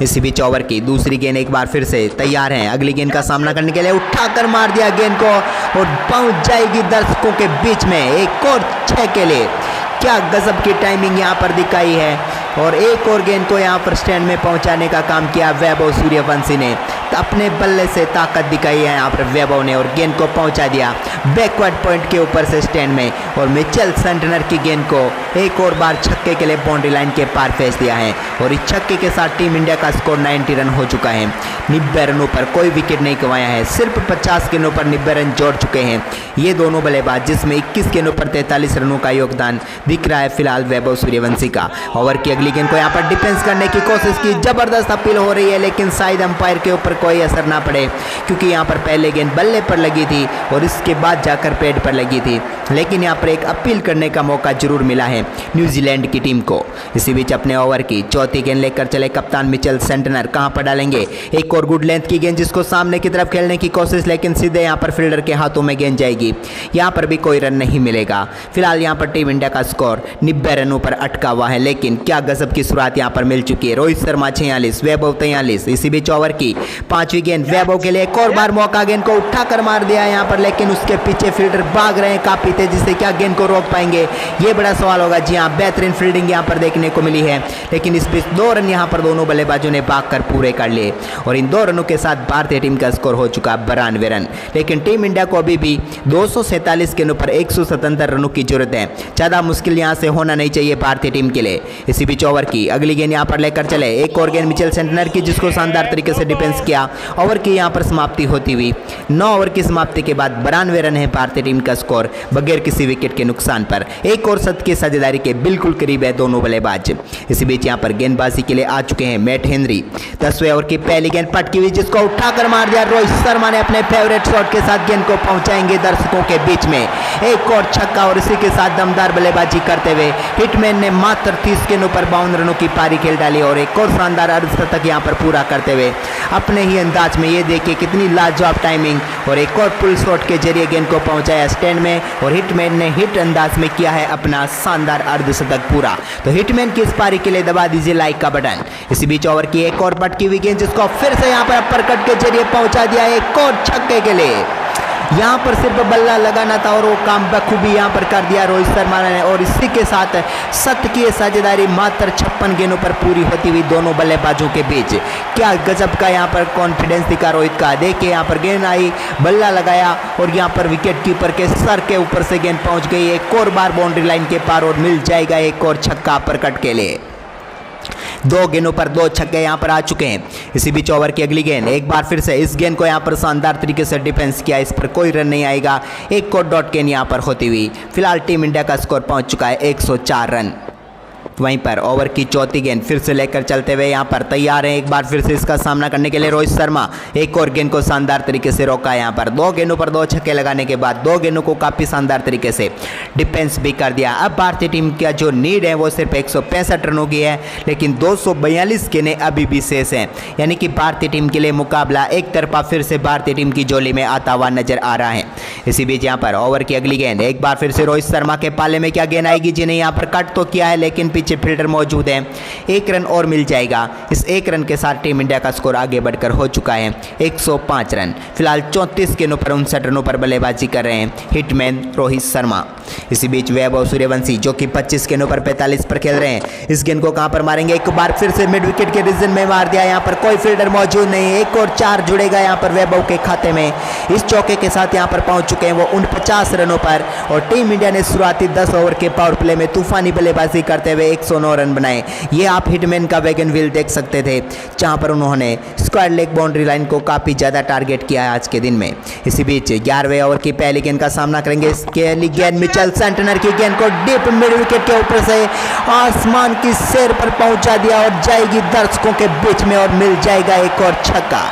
इसी बीच ओवर की दूसरी गेंद एक बार फिर से तैयार हैं अगली गेंद का सामना करने के लिए। उठाकर मार दिया गेंद को और पहुंच जाएगी दर्शकों के बीच में एक और 6 के लिए। क्या गजब की टाइमिंग यहाँ पर दिखाई है, और एक और गेंद को यहाँ पर स्टैंड में पहुंचाने का काम किया वैभव सूर्यवंशी ने। अपने बल्ले से ताकत दिखाई है यहाँ पर वैभव ने और गेंद को पहुंचा दिया बैकवर्ड पॉइंट के ऊपर से स्टैंड में और मिचेल सेंटनर की गेंद को एक और बार छक्के के लिए बाउंड्री लाइन के पार फेंच दिया है और इस छक्के के साथ टीम इंडिया का स्कोर 90 रन हो चुका है। 90 रनों पर कोई विकेट नहीं गंवाया है, सिर्फ 50 गेंदों पर 90 रन जोड़ चुके हैं ये दोनों बल्लेबाज, जिसमें 21 गेंदों पर 43 रनों का योगदान दिख रहा है फिलहाल वैभव सूर्यवंशी का। ओवर की अगली गेंद को यहाँ पर डिफेंस करने की कोशिश की, जबरदस्त अपील हो रही है लेकिन शायद अंपायर के ऊपर कोई असर ना पड़े क्योंकि यहाँ पर पहले गेंद बल्ले पर लगी थी और इसके बाद जाकर पैड पर लगी थी, लेकिन यहाँ पर एक अपील करने का मौका जरूर मिला है न्यूजीलैंड की टीम को। इसी बीच अपने ओवर की चौथी गेंद लेकर चले कप्तान मिचेल सेंटनर, कहां पर डालेंगे एक और गुड लेंथ की गेंद जिसको सामने की तरफ खेलने की कोशिश, लेकिन सीधे यहां पर फील्डर के हाथों में गेंद जाएगी, यहां पर भी कोई रन नहीं मिलेगा। फिलहाल यहां पर टीम इंडिया का स्कोर 90 रनों पर अटका हुआ है, लेकिन क्या गजब की शुरुआत यहां पर मिल चुकी है। रोहित शर्मा 46, वैभव 43। इसी बीच ओवर की पांचवी गेंद वैभव के लिए एक और बार मौका, गेंद को उठाकर मार दिया यहां पर, लेकिन उसके पीछे फील्डर भाग रहे हैं काफी तेजी से, क्या गेंद को रोक पाएंगे ये बड़ा सवाल होगा। जी हाँ, बेहतरीन फील्डिंग यहां पर देखने को मिली है, लेकिन इस बीच 2 रन यहां पर दोनों बल्लेबाजों ने भागकर पूरे कर लिए और इन 2 रनों के साथ भारतीय टीम का स्कोर हो चुका 92 रन। लेकिन टीम इंडिया को अभी भी 247 गेंदों पर 177 रनों की जरूरत है, ज्यादा मुश्किल यहां से होना नहीं चाहिए भारतीय टीम के लिए। इसी बीच ओवर की अगली गेंद यहां पर लेकर चले एक और गेंद मिचेल सेंटनर की, जिसको शानदार तरीके से डिफेंस किया। ओवर की यहां पर समाप्ति होती हुई 9 ओवर की समाप्ति के बाद 92 रन है भारतीय टीम का स्कोर बगैर किसी विकेट के नुकसान पर। एक और शतक की साझेदारी के बिल्कुल करीब है दोनों बल्लेबाज। इसी बीच यहां पर गेंदबाजी के लिए आ चुके हैं मैट हेनरी। 10वें ओवर की पहली गेंद पटकी हुई, जिसको उठाकर मार दिया रोहित शर्मा ने अपने फेवरेट शॉट के साथ, गेंद को पहुंचाएंगे दर्शकों के बीच में एक और छक्का और इसी के साथ दमदार बल्लेबाजी करते हुए हिटमैन ने मात्र 30 गेंदों पर 52 रनों की पारी खेल डाली और एक और शानदार अर्धशतक यहां पर पूरा करते हुए अपने ही अंदाज में, ये देखिए कितनी लाजवाब टाइमिंग, और एक और पुल शॉट के जरिए गेंद को पहुंचाया स्टैंड में और हिटमैन ने हिट अंदाज में किया है अपना शानदार अर्धशतक पूरा। तो हिटमैन की इस पारी के लिए दबा दीजिए लाइक का बटन। इसी बीच ओवर की एक और पटकी हुई गेंद, जिसको फिर से यहां पर अपर कट के जरिए पहुंचा दिया एक और छक्के के लिए। यहां पर सिर्फ बल्ला लगाना था और वो काम बखूबी यहां पर कर दिया रोहित शर्मा ने और इसी के साथ शतकीय साझेदारी मात्र 56 गेंदों पर पूरी होती हुई दोनों बल्लेबाजों के बीच। क्या गजब का यहां पर कॉन्फिडेंस दिखा रोहित का। देखिए यहां पर गेंद आई, बल्ला लगाया और यहां पर विकेट कीपर के सर के ऊपर से गेंद पहुंच गई एक और बार बाउंड्री लाइन के पार और मिल जाएगा एक और छक्का अपर कट के लिए। 2 गेंदों पर 2 छक्के यहां पर आ चुके हैं। इसी बीच ओवर की अगली गेंद एक बार फिर से इस गेंद को यहां पर शानदार तरीके से डिफेंस किया, इस पर कोई रन नहीं आएगा, एक और डॉट गेंद यहां पर होती हुई फिलहाल टीम इंडिया का स्कोर पहुंच चुका है 104 रन। वहीं पर ओवर की चौथी गेंद फिर से लेकर चलते हुए यहां पर तैयार हैं एक बार फिर से इसका सामना करने के लिए रोहित शर्मा। एक और गेंद को शानदार तरीके से रोका यहां पर, 2 गेंदों पर 2 छक्के लगाने के बाद 2 गेंदों को काफी शानदार तरीके से डिफेंस भी कर दिया। अब भारतीय टीम का जो नीड है वो सिर्फ 165 रनों की है, लेकिन 242 गेंदें अभी भी शेष हैं, यानी कि भारतीय टीम के लिए मुकाबला एक तरफा फिर से भारतीय टीम की झोली में आता हुआ नजर आ रहा है। इसी बीच यहाँ पर ओवर की अगली गेंद एक बार फिर से रोहित शर्मा के पाले में क्या गेंद आएगी, जिन्हें यहाँ पर कट तो किया है लेकिन पीछे फील्डर मौजूद है, 1 रन और मिल जाएगा। इस 1 रन के साथ टीम इंडिया का स्कोर आगे बढ़कर हो चुका है 105 रन। फिलहाल 34 गेंदों पर 59 रनों पर बल्लेबाजी कर रहे हैं हिटमैन रोहित शर्मा। इसी बीच वैभव सूर्यवंशी जो कि 25 गेंदों पर 45 पर खेल रहे हैं, इस गेंद को कहां पर मारेंगे, एक बार फिर से मिड विकेट के रीजन में मार दिया, यहां पर कोई फील्डर मौजूद नहीं, एक और 4 जुड़ेगा यहां पर वैभव के खाते में। इस चौके के साथ यहां पर पहुंच चुके हैं वो 49 रनों पर और टीम इंडिया ने शुरुआती 10 ओवर के पावर प्ले में तूफानी बल्लेबाजी करते हुए 109 रन बनाए। ये आप हिटमैन का वैगन व्हील देख सकते थे, जहां पर उन्होंने स्क्वायर लेग बाउंड्री लाइन को काफी ज्यादा टारगेट किया है आज के दिन में। इसी बीच 11वें ओवर की पहली गेंद का सामना करेंगे, इसके लिए गेंद मिचेल सेंटनर की गेंद को डीप मिड विकेट के ऊपर से आसमान की सैर पर पहुंचा दिया और जाएगी दर्शकों के बीच में और मिल जाएगा एक और छक्का।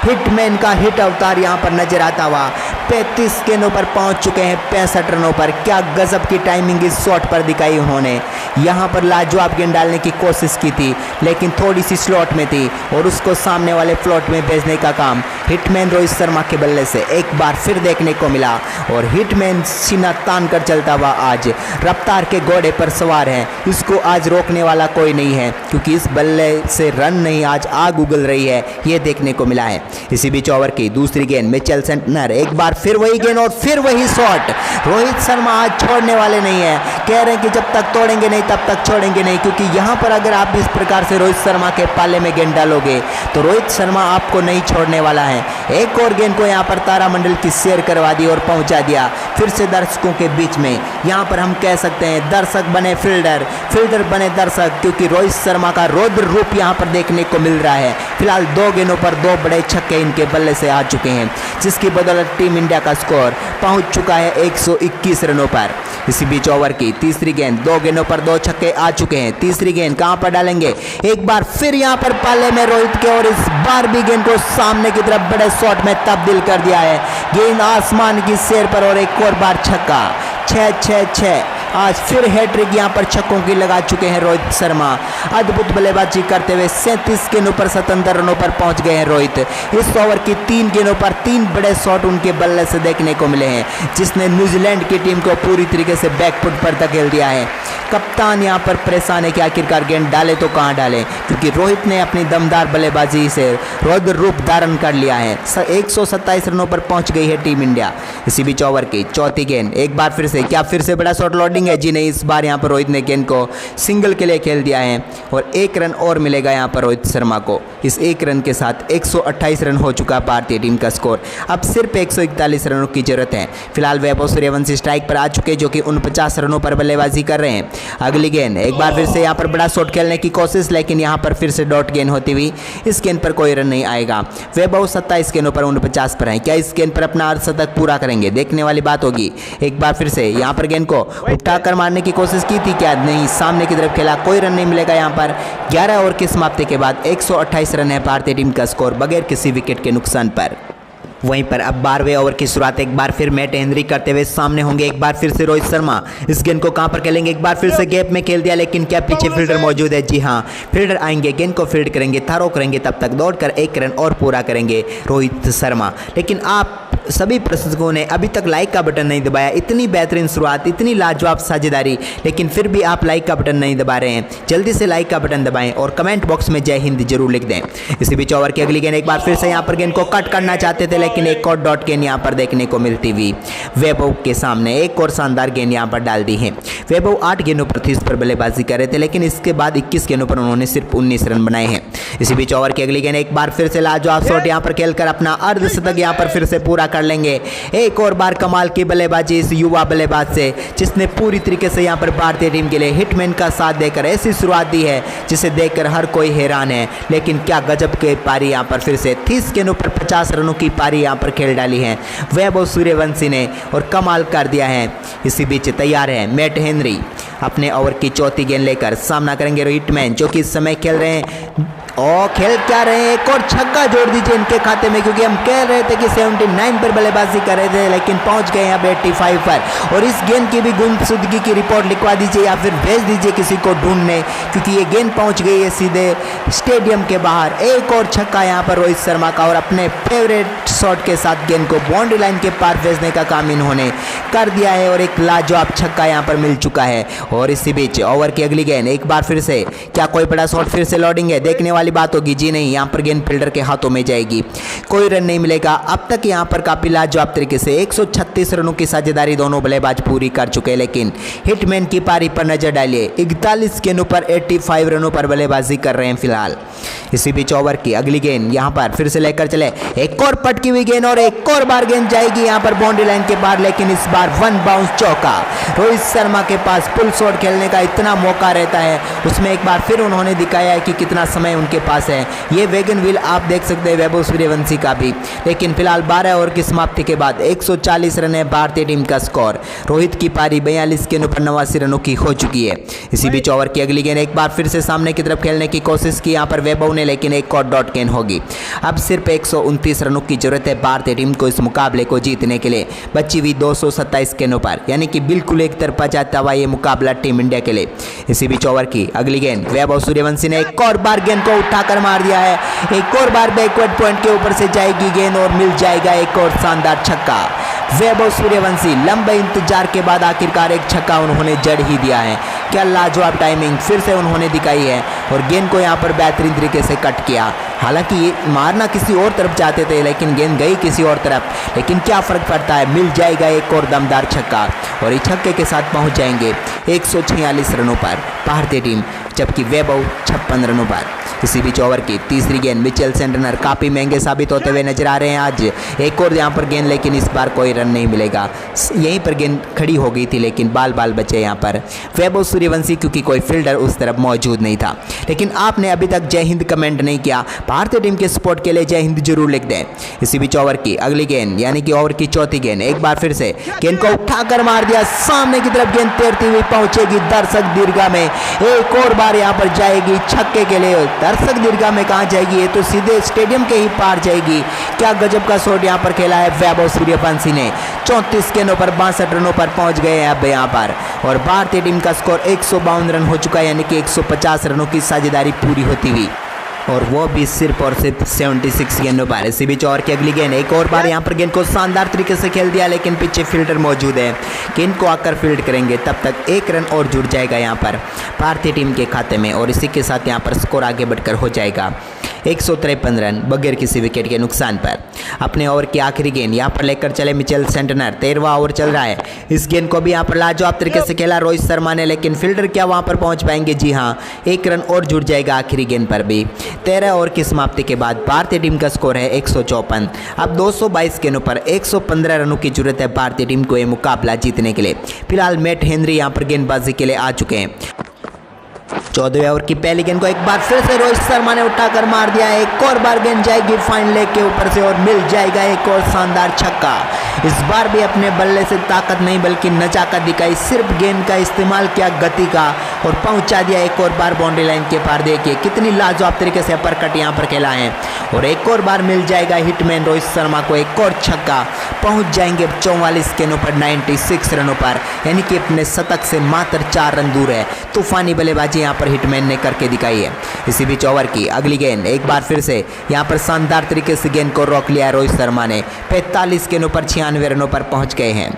हिटमैन का हिट अवतार यहां पर नजर आता हुआ 35 गेंदों पर पहुंच चुके हैं 65 रनों पर। क्या गजब की टाइमिंग इस शॉट पर दिखाई उन्होंने, यहां पर लाजवाब गेंद डालने की कोशिश की थी लेकिन थोड़ी सी स्लॉट में थी और उसको सामने वाले फ्लॉट में भेजने का काम हिटमैन रोहित शर्मा के बल्ले से एक बार फिर देखने को मिला। और हिटमैन सीना तान कर चलता हुआ आज रफ्तार के घोड़े पर सवार है, इसको आज रोकने वाला कोई नहीं है क्योंकि इस बल्ले से रन नहीं आज आग उगल रही है, ये देखने को मिला है। इसी बीच ओवर की दूसरी गेंद मिचेल सेंटनर, एक बार फिर वही गेंद और फिर वही शॉट। रोहित शर्मा आज छोड़ने वाले नहीं है कह रहे हैं कि जब तक तोड़ेंगे नहीं तब तक छोड़ेंगे नहीं, क्योंकि यहाँ पर अगर आप इस प्रकार से रोहित शर्मा के पाले में गेंद डालोगे तो रोहित शर्मा आपको नहीं छोड़ने वाला है। एक और गेंद को यहाँ पर तारामंडल की शेयर करवा दी और पहुँचा दिया फिर से दर्शकों के बीच में। यहाँ पर हम कह सकते हैं दर्शक बने फील्डर, फील्डर बने दर्शक, क्योंकि रोहित शर्मा का रौद्र रूप यहाँ पर देखने को मिल रहा है। फिलहाल 2 गेंदों पर 2 बड़े छक्के इनके बल्ले से आ चुके हैं, जिसकी बदौलत टीम इंडिया का स्कोर पहुंच चुका है 121 रनों पर। इसी बीच ओवर की तीसरी गेंद, 2 गेंदों पर 2 छक्के आ चुके हैं। तीसरी गेंद कहां पर डालेंगे, एक बार फिर यहां पर पाले में रोहित के, और इस बार भी गेंद को सामने की तरफ बड़े शॉट में तब्दील कर दिया है। गेंद आसमान की सैर पर और एक और बार छक्का। 6-6-6 आज फिर हैट्रिक यहां पर छक्कों की लगा चुके हैं रोहित शर्मा। अद्भुत बल्लेबाजी करते हुए 37 गेंदों पर 77 रनों पर पहुंच गए हैं रोहित। इस ओवर की 3 गेंदों पर 3 बड़े शॉट उनके बल्ले से देखने को मिले हैं, जिसने न्यूजीलैंड की टीम को पूरी तरीके से बैकफुट पर धकेल दिया है। कप्तान यहां पर परेशान है कि आखिरकार गेंद डाले तो कहां डालें, क्योंकि रोहित ने अपनी दमदार बल्लेबाजी से रौद्र रूप धारण कर लिया है। 127 रनों पर पहुंच गई है टीम इंडिया। इसी बीच ओवर की चौथी गेंद, एक बार फिर से, क्या फिर से बड़ा शॉट लोडिंग है? जी नहीं, इस बार यहां पर रोहित ने गेंद को सिंगल के लिए खेल दिया है और 1 रन और मिलेगा यहां पर रोहित शर्मा को। इस 1 रन के साथ 128 रन हो चुका भारतीय टीम का स्कोर। अब सिर्फ 141 रनों की जरूरत है। फिलहाल वैभव सूर्यवंशी स्ट्राइक पर आ चुके, जो कि 49 रनों पर बल्लेबाजी कर रहे हैं। अगली गेंद, एक बार फिर से यहां पर बड़ा शॉट खेलने की कोशिश, लेकिन यहां पर फिर से डॉट गेंद होती हुई इस गेंद पर कोई रन नहीं आएगा। वैभव 27 गेंदों पर 49 पर है। क्या इस गेंद पर अपना अर्धशतक पूरा करेंगे? देखने वाली बात होगी। एक बार फिर से यहां पर गेंद को उठाकर मारने की कोशिश की थी, क्या नहीं, सामने की तरफ खेला, कोई रन नहीं मिलेगा। यहां पर 11 ओवर की समाप्ति के बाद 128 रन है भारतीय टीम का स्कोर बगैर किसी विकेट के नुकसान पर। वहीं पर अब 12वें ओवर की शुरुआत एक बार फिर मैट हेनरी करते हुए सामने होंगे। एक बार फिर से रोहित शर्मा इस गेंद को कहां पर खेलेंगे? एक बार फिर से गैप में खेल दिया, लेकिन क्या पीछे फील्डर मौजूद है? जी हां, फील्डर आएंगे, गेंद को फील्ड करेंगे, थारो करेंगे, तब तक दौड़कर 1 रन और पूरा करेंगे रोहित शर्मा। लेकिन आप सभी प्रशंसकों ने अभी तक लाइक का बटन नहीं दबाया। इतनी बेहतरीन शुरुआत, इतनी लाजवाब साझेदारी, लेकिन फिर भी आप लाइक का बटन नहीं दबा रहे हैं। जल्दी से लाइक का बटन दबाएं और कमेंट बॉक्स में जय हिंद जरूर लिख दें। इसी बीच ओवर की अगली गेंद, एक बार फिर से यहां पर गेंद को कट करना चाहते थे, लेकिन एक और डॉट गेंद यहां पर देखने को मिलती हुई वैभव के सामने एक और शानदार गेंद यहां पर डाल दी है। वैभव 8 गेंदों पर 30 पर बल्लेबाजी कर रहे थे, लेकिन इसके बाद 21 गेंदों पर उन्होंने सिर्फ 19 रन बनाए हैं। इसी बीच ओवर की अगली गेंद, एक बार फिर से लाजवाब शॉट यहां पर खेलकर अपना अर्धशतक यहां पर फिर से पूरा कर लेंगे। एक और बार कमाल की बल्लेबाजी इस युवा बल्लेबाज से, जिसने पूरी तरीके से यहां पर भारतीय टीम के लिए हिटमैन का साथ देकर ऐसी शुरुआत दी है जिसे देखकर हर कोई हैरान है। लेकिन क्या गजब के पारी यहां पर फिर से 30 गेंदों पर 50 रनों की पारी यहां पर खेल डाली है वैभव सूर्यवंशी ने और कमाल कर दिया है। इसी बीच तैयार है मैट हेनरी अपने ओवर की चौथी गेंद लेकर सामना करेंगे हिटमैन, जो कि इस समय खेल रहे हैं और खेल क्या रहे हैं। एक और छक्का जोड़ दीजिए इनके खाते में, क्योंकि हम कह रहे थे कि 79 पर बल्लेबाजी कर रहे थे, लेकिन पहुंच गए अब 85 पर। और इस गेंद की भी गुमशुदगी की रिपोर्ट लिखवा दीजिए या फिर भेज दीजिए किसी को ढूंढने, क्योंकि ये गेंद पहुंच गई है सीधे स्टेडियम के बाहर। एक और छक्का यहां पर रोहित शर्मा का, और अपने फेवरेट शॉट के साथ गेंद को बाउंड्री लाइन के पार भेजने का काम इन्होंने कर दिया है और एक लाजवाब छक्का यहां पर मिल चुका है। और इसी बीच ओवर की अगली गेंद, एक बार फिर से, क्या कोई बड़ा शॉट फिर से लोडिंग है? देखने वाली बात होगी। जी नहीं, यहां पर गेंद फील्डर के हाथों में जाएगी, कोई रन नहीं मिलेगा। अब तक यहां पर काफी लाजवाब तरीके से 136 रनों की साझेदारी दोनों बल्लेबाज पूरी कर चुके हैं, लेकिन हिटमैन की पारी पर नजर डालिए, 41 गेंदों पर 85 रनों पर बल्लेबाजी कर रहे हैं फिलहाल। इसी बीच ओवर की अगली गेंद यहां पर फिर से लेकर चले, एक और पटकी हुई गेंद और एक और बार गेंद जाएगी यहां पर बाउंड्री लाइन के बाहर, लेकिन इस बार 1 बाउंस चौका। रोहित शर्मा के पास पुल शॉट खेलने का इतना मौका रहता है, उसमें एक बार फिर उन्होंने दिखाया है कि कितना समय उनके पास है। ये वैगन व्हील आप देख सकते हैं वैभव सूर्यवंशी का भी। लेकिन फिलहाल 12 ओवर की समाप्ति के बाद 140 रन है भारतीय टीम का स्कोर। रोहित की पारी 42 गेंदों पर 89 रनों की हो चुकी है। इसी बीच ओवर की अगली गेंद, एक बार फिर से सामने की तरफ खेलने की कोशिश की यहां पर वैभव ने, लेकिन एक और डॉट गेंद होगी। अब सिर्फ 129 रनों की जरूरत है भारतीय टीम को इस मुकाबले को जीतने के लिए, बची हुई 227 गेंदों पर, यानी कि बिल्कुल एक तरफा जाता हुआ ये मुकाबला टीम इंडिया के लिए। इसी बीच ओवर की अगली गेंद, वैभव सूर्यवंशी ने एक और बार गेंद को उठाकर मार दिया है। एक और बार बैकवर्ड पॉइंट के ऊपर से जाएगी गेंद और मिल जाएगा एक और शानदार छक्का। वैभव सूर्यवंशी लंबे इंतजार के बाद आखिरकार एक छक्का उन्होंने जड़ ही दिया है। क्या लाजवाब टाइमिंग फिर से उन्होंने दिखाई है और गेंद को यहां पर बेहतरीन तरीके से कट किया। हालांकि ये मारना किसी और तरफ चाहते थे, लेकिन गेंद गई किसी और तरफ, लेकिन क्या फर्क पड़ता है, मिल जाएगा एक और दमदार छक्का और इस छक्के के साथ पहुंच जाएंगे 146 रनों पर भारतीय टीम, जबकि वैभव 56 रनों पर। इसी बीच ओवर की तीसरी गेंद मिचेल सेंटनर काफ़ी महंगे साबित होते हुए नजर आ रहे हैं आज। एक और यहाँ पर गेंद, लेकिन इस बार कोई रन नहीं मिलेगा। यहीं पर गेंद खड़ी हो गई थी, लेकिन बाल बचे यहाँ पर वैभव सूर्यवंशी, क्योंकि कोई फील्डर उस तरफ मौजूद नहीं था। लेकिन आपने अभी तक जय हिंद कमेंट नहीं किया, भारतीय टीम के सपोर्ट के लिए जय हिंद जरूर लिख दें। इसी बीच ओवर की अगली गेंद, यानी कि ओवर की चौथी गेंद, एक बार फिर से गेंद को उठाकर मार दिया, सामने की तरफ गेंद तैरती हुई पहुंचेगी दर्शक दीर्घा में। एक और बार यहाँ पर जाएगी छक्के के लिए। दर्शक दीर्घा में कहाँ जाएगी, ये तो सीधे स्टेडियम के ही पार जाएगी। क्या गजब का शॉट यहाँ पर खेला है वैभव सूर्यवंशी ने। 34 गेंदों पर 62 रनों पर पहुंच गए हैं अब यहाँ पर, और भारतीय टीम का स्कोर 152 रन हो चुका है, यानी कि 150 रनों की साझेदारी पूरी होती हुई, और वो भी सिर्फ और सिर्फ 76 गेंदों पर। इसी बीच ओवर की अगली गेंद, एक और बार यहाँ पर गेंद को शानदार तरीके से खेल दिया, लेकिन पीछे फील्डर मौजूद है। गेंद को आकर फील्ड करेंगे, तब तक एक रन और जुड़ जाएगा यहाँ पर भारतीय टीम के खाते में, और इसी के साथ यहाँ पर स्कोर आगे बढ़कर हो जाएगा 153 रन बगैर किसी विकेट के नुकसान पर। अपने ओवर की आखिरी गेंद यहाँ पर लेकर चले मिचेल सेंटनर। 13वां ओवर चल रहा है। इस गेंद को भी यहाँ पर लाजवाब तरीके से खेला रोहित शर्मा ने, लेकिन फील्डर क्या वहाँ पर पहुँच पाएंगे? जी हाँ, एक रन और जुड़ जाएगा आखिरी गेंद पर भी। 13 ओवर की समाप्ति के बाद भारतीय टीम का स्कोर है 154। अब 222 गेंदों पर 115 रनों की जरूरत है भारतीय टीम को ये मुकाबला जीतने के लिए। फिलहाल मैट हेनरी यहाँ पर गेंदबाजी के लिए आ चुके हैं। 14वें ओवर की पहली गेंद को एक बार फिर से रोहित शर्मा ने उठाकर मार दिया। एक और बार गेंद जाएगी फाइन लेग के ऊपर से, और मिल जाएगा एक और शानदार छक्का। इस बार भी अपने बल्ले से ताकत नहीं बल्कि नजाकत दिखाई, सिर्फ गेंद का इस्तेमाल किया, गति का, और पहुंचा दिया एक और बार बाउंड्री लाइन के पार। देखिए कितनी लाजवाब तरीके से अपरकट यहाँ पर खेला है, और एक और बार मिल जाएगा हिटमैन रोहित शर्मा को एक और छक्का। पहुंच जाएंगे 44 गेंदों पर 96 रनों पर, यानी कि अपने शतक से मात्र 4 रन दूर है। तूफानी बल्लेबाजी यहाँ पर हिटमैन ने करके दिखाई है। इसी बीच ओवर की अगली गेंद, एक बार फिर से यहाँ पर शानदार तरीके से गेंद को रोक लिया रोहित शर्मा ने। 45 गेंदों पर 96 रनों पर पहुंच गए हैं।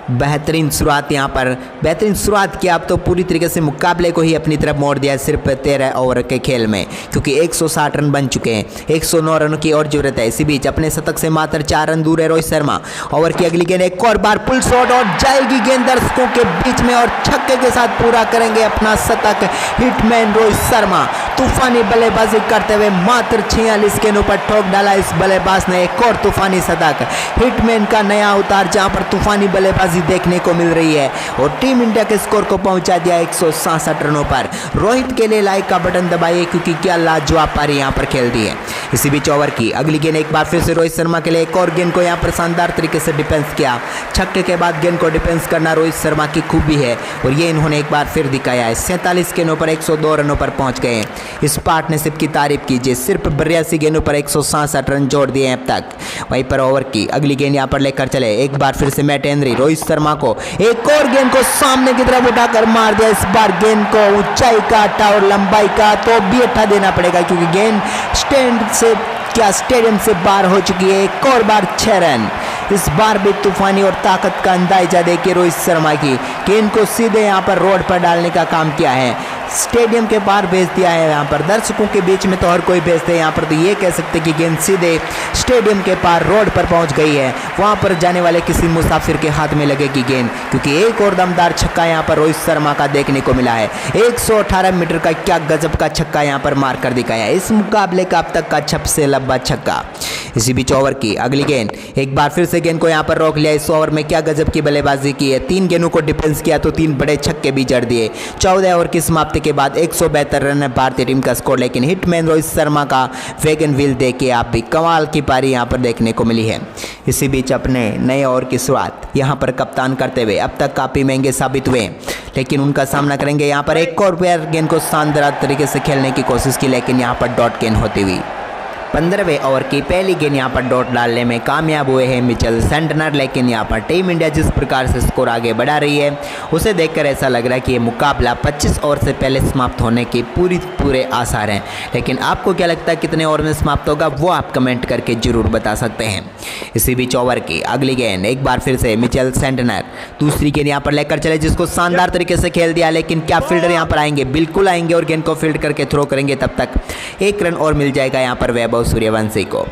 बेहतरीन शुरुआत यहाँ पर, बेहतरीन शुरुआत किया, अब तो पूरी तरीके से मुकाबले को ही अपनी तरफ मोड़ दिया सिर्फ 13 ओवर के खेल में, क्योंकि 160 रन बन चुके हैं। 109 रनों की और जरूरत है। इसी बीच अपने शतक से मात्र 4 रन दूर है रोहित शर्मा। ओवर की अगली गेंद, एक और बार पुल शॉट, और जाएगी गेंद दर्शकों के बीच में, और छक्के के साथ पूरा करेंगे अपना शतक हिटमैन रोहित शर्मा। तूफानी बल्लेबाजी करते हुए मात्र 46 गेंदों पर ठोक डाला इस बल्लेबाज ने एक और तूफानी शतक। हिटमैन का नया अवतार जहां पर तूफानी बल्लेबाजी देखने को मिल रही है, और टीम इंडिया के स्कोर को पहुंचा दिया 167 रनों पर। रोहित के लिए लाइक का बटन दबाइए, क्योंकि क्या लाजवाब पारी यहां पर खेल दी है। इसी बीच ओवर की अगली गेंद, एक बार फिर से रोहित शर्मा के लिए, एक और गेंद को यहां पर शानदार तरीके से डिफेंस किया। छक्के के बाद गेंद को डिफेंस करना रोहित शर्मा की खूबी है, और ये इन्होंने एक बार फिर दिखाया है। 47 गेंदों पर 102 रनों पर पहुंच गए। इस पार्टनरशिप की तारीफ कीजिए, सिर्फ 82 गेंदों पर 167 रन जोड़ दिए अब तक। वहीं पर ओवर की अगली गेंद यहां पर लेकर चले, एक बार फिर से मैट हेनरी रोहित शर्मा को, एक और गेंद को सामने की तरफ उठाकर मार दिया। इस बार गेंद को ऊंचाई का अट्ठा और लंबाई का तो भी अट्ठा देना पड़ेगा, क्योंकि गेंद स्टैंड से क्या स्टेडियम से बाहर हो चुकी है। एक और बार 6 रन। इस बार भी तूफानी और ताकत का अंदाजा देखिए रोहित शर्मा की। गेंद को सीधे यहाँ पर रोड पर डालने का काम किया है, स्टेडियम के बाहर भेज दिया है। यहाँ पर दर्शकों के बीच में तो हर कोई भेजते हैं, यहाँ पर तो ये कह सकते कि गेंद सीधे स्टेडियम के पार रोड पर पहुँच गई है। वहाँ पर जाने वाले किसी मुसाफिर के हाथ में लगेगी गेंद, क्योंकि एक और दमदार छक्का यहाँ पर रोहित शर्मा का देखने को मिला है। 118 मीटर का क्या गजब का छक्का यहाँ पर मार कर दिखाया है, इस मुकाबले का अब तक का सबसे लंबा छक्का। इसी बीच ओवर की अगली गेंद, एक बार फिर से गेंद को यहाँ पर रोक लिया। इस ओवर में क्या गजब की बल्लेबाजी की है, 3 गेंदों को डिफेंस किया तो 3 बड़े छक्के भी जड़ दिए। 14 ओवर की समाप्ति के बाद 172 रन है भारतीय टीम का स्कोर, लेकिन हिटमैन रोहित शर्मा का वैगन व्हील देख के आप भी कमाल की पारी यहाँ पर देखने को मिली है। इसी बीच अपने नए ओवर की शुरुआत यहाँ पर कप्तान करते हुए अब तक काफ़ी महंगे साबित हुए, लेकिन उनका सामना करेंगे यहाँ पर। एक और बार गेंद को शानदार तरीके से खेलने की कोशिश की, लेकिन यहाँ पर डॉट गेंद होती हुई। 15वें ओवर की पहली गेंद यहाँ पर डॉट डालने में कामयाब हुए हैं मिचेल सेंटनर, लेकिन यहाँ पर टीम इंडिया जिस प्रकार से स्कोर आगे बढ़ा रही है उसे देखकर ऐसा लग रहा है कि ये मुकाबला 25 ओवर से पहले समाप्त होने की पूरे आसार हैं। लेकिन आपको क्या लगता है कितने ओवर में समाप्त होगा, वो आप कमेंट करके जरूर बता सकते हैं। इसी बीच ओवर की अगली गेंद, एक बार फिर से मिचेल सेंटनर दूसरी गेंद यहाँ पर लेकर चले, जिसको शानदार तरीके से खेल दिया, लेकिन क्या फील्डर यहाँ पर आएंगे? बिल्कुल आएंगे, और गेंद को फील्ड करके थ्रो करेंगे। तब तक 1 रन और मिल जाएगा यहाँ पर वैभव सूर्यवंशी को।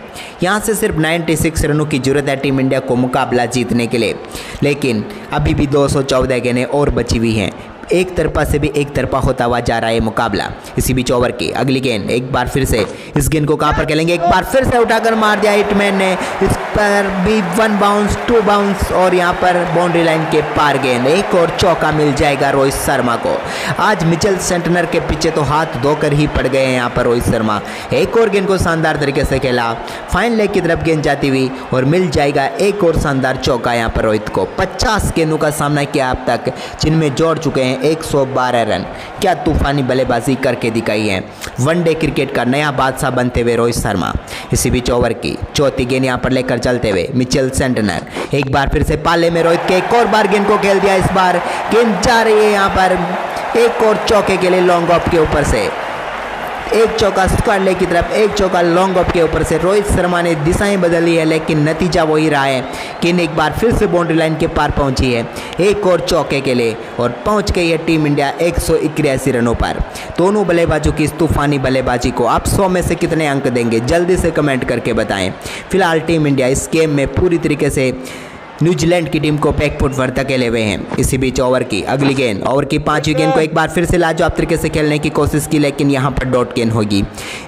यहाँ से सिर्फ 96 रनों की जरूरत है टीम इंडिया को मुकाबला जीतने के लिए, लेकिन अभी भी 214 गेंदें और बची हुई हैं। एक तरफा से भी एक तरफा होता हुआ जा रहा है मुकाबला। इसी बीच ओवर की अगली गेंद एक बार फिर से इस गेंद को कहां पर खेलेंगे, एक बार फिर से उठाकर मार दिया हिटमैन ने। इस पर भी 1 बाउंस 2 बाउंस और यहां पर बाउंड्री लाइन के पार गेंद। एक और चौका मिल जाएगा रोहित शर्मा को। आज मिचेल सेंटनर के पीछे तो हाथ धोकर ही पड़ गए हैं यहां पर रोहित शर्मा। एक और गेंद को शानदार तरीके से खेला, फाइन लेग की तरफ गेंद जाती हुई और मिल जाएगा एक और शानदार चौका यहां पर रोहित को। 50 गेंदों का सामना किया अब तक, जिनमें जोड़ चुके हैं 112 रन। क्या तूफानी बल्लेबाजी करके दिखाई है वनडे क्रिकेट का नया बादशाह बनते हुए रोहित शर्मा। इसी बीच ओवर की चौथी गेंद यहां पर लेकर चलते हुए मिचेल सेंटनर एक बार फिर से पाले में रोहित के, एक और बार गेंद को खेल दिया। इस बार गेंद जा रही है यहां पर एक और चौके के लिए लॉन्ग ऑफ के ऊपर से। एक चौका स्क्वायर लेग की तरफ, एक चौका लॉन्ग ऑफ के ऊपर से। रोहित शर्मा ने दिशाएं बदली है लेकिन नतीजा वही रहा है कि एक बार फिर से बाउंड्री लाइन के पार पहुंची है एक और चौके के लिए और पहुंच गई है टीम इंडिया 181 रनों पर। दोनों बल्लेबाजों की इस तूफानी बल्लेबाजी को आप 100 में से कितने अंक देंगे, जल्दी से कमेंट करके बताएं। फिलहाल टीम इंडिया इस गेम में पूरी तरीके से न्यूजीलैंड की टीम को बैकफुट पर धकेले हुए हैं। इसी बीच ओवर की अगली गेंद, ओवर की 5वीं गेंद को एक बार फिर से लाजवाब तरीके से खेलने की कोशिश की लेकिन यहां पर डॉट गेंद होगी।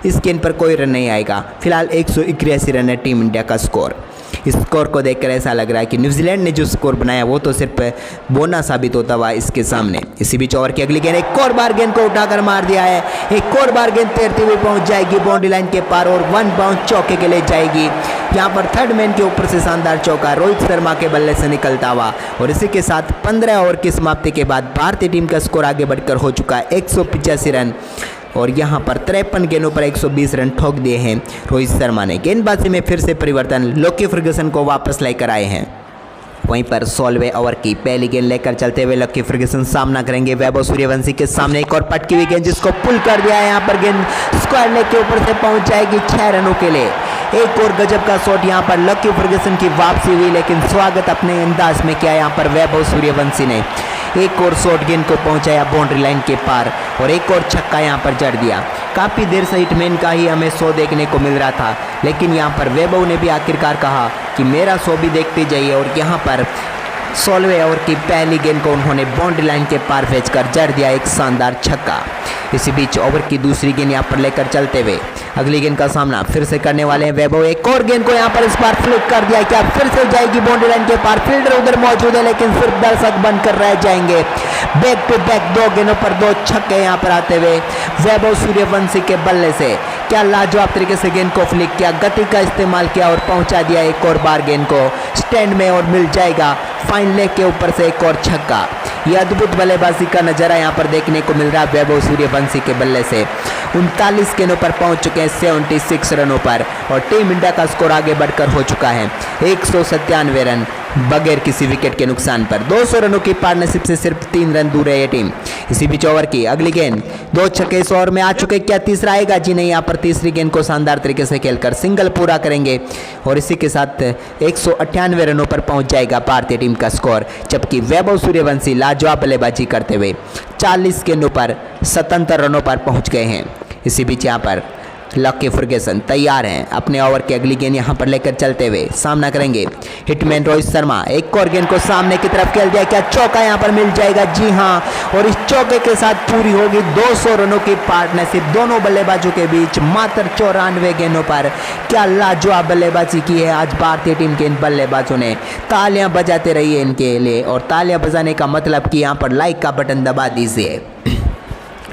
इस गेंद पर कोई रन नहीं आएगा। फिलहाल 181 रन है टीम इंडिया का स्कोर। इस स्कोर को देखकर ऐसा लग रहा है कि न्यूजीलैंड ने जो स्कोर बनाया वो तो सिर्फ बोना साबित होता हुआ इसके सामने। इसी बीच ओवर की अगली गेंद, एक और बार गेंद को उठाकर मार दिया है। एक और बार गेंद तैरती हुई पहुंच जाएगी बाउंड्री लाइन के पार और 1 बाउंस चौके के लिए जाएगी। यहाँ पर थर्ड मैन के ऊपर से शानदार चौका रोहित शर्मा के बल्ले से निकलता हुआ और इसी के साथ 15 ओवर की समाप्ति के बाद भारतीय टीम का स्कोर आगे बढ़कर हो चुका है 185 रन और यहाँ पर 53 गेंदों पर 120 रन ठोक दिए हैं रोहित शर्मा ने। गेंदबाजी में फिर से परिवर्तन, लॉकी फर्ग्यूसन को वापस लेकर आए हैं। वहीं पर 16वें ओवर की पहली गेंद लेकर चलते हुए लॉकी फर्ग्यूसन सामना करेंगे वैभव सूर्यवंशी के सामने। एक और पटकी हुई गेंद जिसको पुल कर दिया है। यहाँ पर गेंद स्क्वायर लेग के ऊपर से पहुंच जाएगी 6 रनों के लिए। एक और गजब का शॉट यहाँ पर लॉकी फर्ग्यूसन की वापसी हुई लेकिन स्वागत अपने अंदाज में किया यहाँ पर वैभव सूर्यवंशी ने। एक और शॉट गेंद को पहुंचाया बाउंड्री लाइन के पार और एक और छक्का यहाँ पर जड़ दिया। काफ़ी देर से हिटमैन का ही हमें शो देखने को मिल रहा था लेकिन यहाँ पर वैभव ने भी आखिरकार कहा कि मेरा शो भी देखते जाइए और यहाँ पर 16वें ओवर की पहली गेंद को उन्होंने बाउंड्री लाइन के पार भेजकर जड़ दिया एक शानदार छक्का। इसी बीच ओवर की दूसरी गेंद यहाँ पर लेकर चलते हुए अगली गेंद का सामना फिर से करने वाले हैं वैभव। एक और गेंद को यहाँ पर इस बार फ्लिक कर दिया, क्या फिर से जाएगी बाउंड्री लाइन के पार। फील्डर उधर मौजूद है लेकिन सिर्फ दर्शक बनकर रह जाएंगे। बैक टू बैक 2 गेंदों पर 2 छक्के यहाँ पर आते हुए वैभव सूर्यवंशी के बल्ले से क्या लाजवाब तरीके से गेंद को फ्लिक किया, गति का इस्तेमाल किया और पहुंचा दिया एक और बार गेंद को स्टैंड में और मिल जाएगा फाइन लेग के ऊपर से एक और छक्का। यह अद्भुत बल्लेबाजी का नजारा यहाँ पर देखने को मिल रहा है वैभव सूर्यवंशी के बल्ले से। 39 गेंदों पर पहुंच चुके हैं 76 रनों पर और टीम इंडिया का स्कोर आगे बढ़कर हो चुका है 197 रन बगैर किसी विकेट के नुकसान पर। 200 रनों की पार्टनरशिप से सिर्फ 3 रन दूर है ये टीम। इसी बीच ओवर की अगली गेंद, 2 छक्के इस ओवर में आ चुके, क्या तीसरा आएगा? जी नहीं, यहाँ पर तीसरी गेंद को शानदार तरीके से खेलकर सिंगल पूरा करेंगे और इसी के साथ 198 रनों पर पहुंच जाएगा भारतीय टीम का स्कोर। जबकि वैभव सूर्यवंशी लाजवाब बल्लेबाजी करते हुए 40 गेंदों पर 77 रनों पर पहुंच गए हैं। इसी बीच यहाँ पर लॉकी फर्ग्यूसन तैयार हैं अपने ओवर की अगली गेंद यहाँ पर लेकर चलते हुए सामना करेंगे हिटमैन रोहित शर्मा। एक और गेंद को सामने की तरफ खेल दिया, क्या चौका यहाँ पर मिल जाएगा? जी हाँ, और इस चौके के साथ पूरी होगी 200 रनों की पार्टनरशिप दोनों बल्लेबाजों के बीच मात्र 94 गेंदों पर। क्या लाजवाब बल्लेबाजी की है आज भारतीय टीम के इन बल्लेबाजों ने। तालियां बजाते रहिए इनके लिए और तालियां बजाने का मतलब कि यहाँ पर लाइक का बटन दबा दीजिए।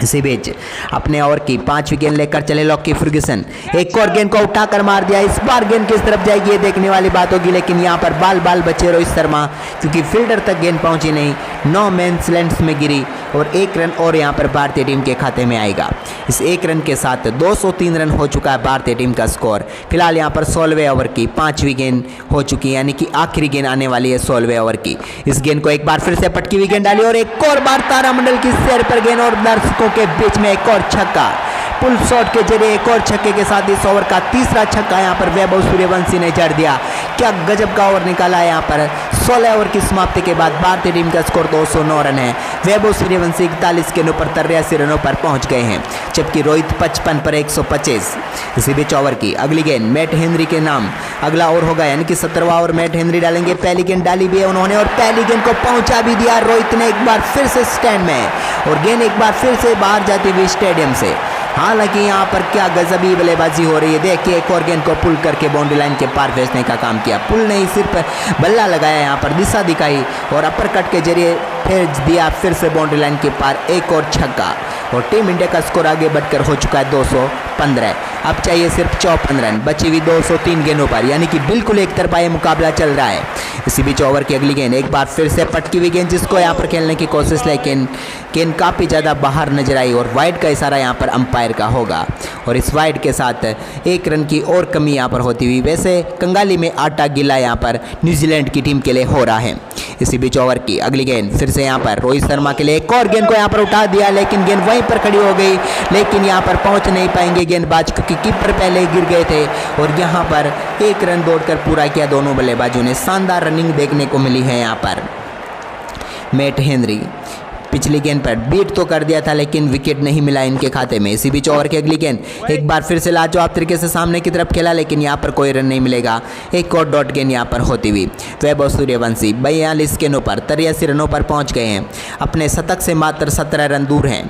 इसी बीच अपने ओवर की 5वीं गेंद लेकर चले लॉकी फर्ग्यूसन। एक और गेंद को उठाकर मार दिया, इस बार गेंद किस तरफ जाएगी ये देखने वाली बात होगी लेकिन यहाँ पर बाल बचे रोहित शर्मा क्योंकि फील्डर तक गेंद पहुंची नहीं। 9 मैंस लैंड्स में गिरी और 1 रन और यहाँ पर भारतीय टीम के खाते में आएगा। इस 1 रन के साथ 203 रन हो चुका है भारतीय टीम का स्कोर। फिलहाल यहाँ पर 16वें ओवर की 5वीं गेंद हो चुकी है यानी कि आखिरी गेंद आने वाली है 16वें ओवर की। इस गेंद को एक बार फिर से पटकी हुई गेंद डाली और एक और बार तारामंडल की सैर पर गेंद और दर्शकों के बीच में एक और छक्का। पुल शॉट के जरिए एक और छक्के के साथ इस ओवर का तीसरा छक्का यहाँ पर वैभव सूर्यवंशी ने जड़ दिया। क्या गजब का ओवर निकाला है यहाँ पर। 16 ओवर की समाप्ति के बाद भारतीय टीम का स्कोर 209 रन है। वैभव सूर्यवंशी 41 गेंदों पर 83 रनों पर पहुंच गए हैं, जबकि रोहित 55 पर 125। इसी बीच ओवर की अगली गेंद मैट हेनरी के नाम अगला ओवर होगा, यानी कि 17वां ओवर मैट हेनरी डालेंगे। पहली गेंद डाली भी है उन्होंने और पहली गेंद को पहुंचा भी दिया रोहित ने एक बार फिर से स्टैंड में, और गेंद एक बार फिर से बाहर जाती हुई स्टेडियम से। हालांकि यहाँ पर क्या गजबी बल्लेबाजी हो रही है। देखिए एक और गेंद को पुल करके बाउंड्री लाइन के पार भेजने का काम किया। पुल नहीं, सिर्फ बल्ला लगाया, यहाँ पर दिशा दिखाई और अपर कट के जरिए भेज दिया फिर से बाउंड्री लाइन के पार एक और छक्का, और टीम इंडिया का स्कोर आगे बढ़कर हो चुका है 215। अब चाहिए सिर्फ 54 रन बची हुई 203 गेंदों पर, यानी कि बिल्कुल एक तरफा ये मुकाबला चल रहा है। इसी बीच ओवर की अगली गेंद एक बार फिर से पटकी हुई गेंद, जिसको यहाँ पर खेलने की कोशिश, लेकिन गेंद काफ़ी ज़्यादा बाहर नजर आई और वाइड का इशारा यहाँ पर अंपायर का होगा, और इस वाइड के साथ एक रन की और कमी यहाँ पर होती हुई। वैसे कंगाली में आटा गीला यहाँ पर न्यूजीलैंड की टीम के लिए हो रहा है। इसी बीच ओवर की अगली गेंद फिर से यहाँ पर रोहित शर्मा के लिए एक और गेंद को यहाँ पर उठा दिया, लेकिन गेंद वहीं पर खड़ी हो गई, लेकिन यहाँ पर पहुँच नहीं पाएंगे गेंदबाज, क्योंकि कीपर पहले गिर गए थे। और यहाँ पर एक रन दौड़कर पूरा किया दोनों बल्लेबाजों ने। शानदार रनिंग देखने को मिली है यहाँ पर। मैट हेनरी पिछली गेंद पर बीट तो कर दिया था, लेकिन विकेट नहीं मिला इनके खाते में। इसी बीच ओवर की अगली गेंद एक बार फिर से लाजवाब तरीके से सामने की तरफ खेला, लेकिन यहाँ पर कोई रन नहीं मिलेगा। एक और डॉट गेंद यहाँ पर होती हुई। वैभव सूर्यवंशी 42 गेंदों पर 83 रनों पर पहुँच गए हैं, अपने शतक से मात्र 17 रन दूर हैं,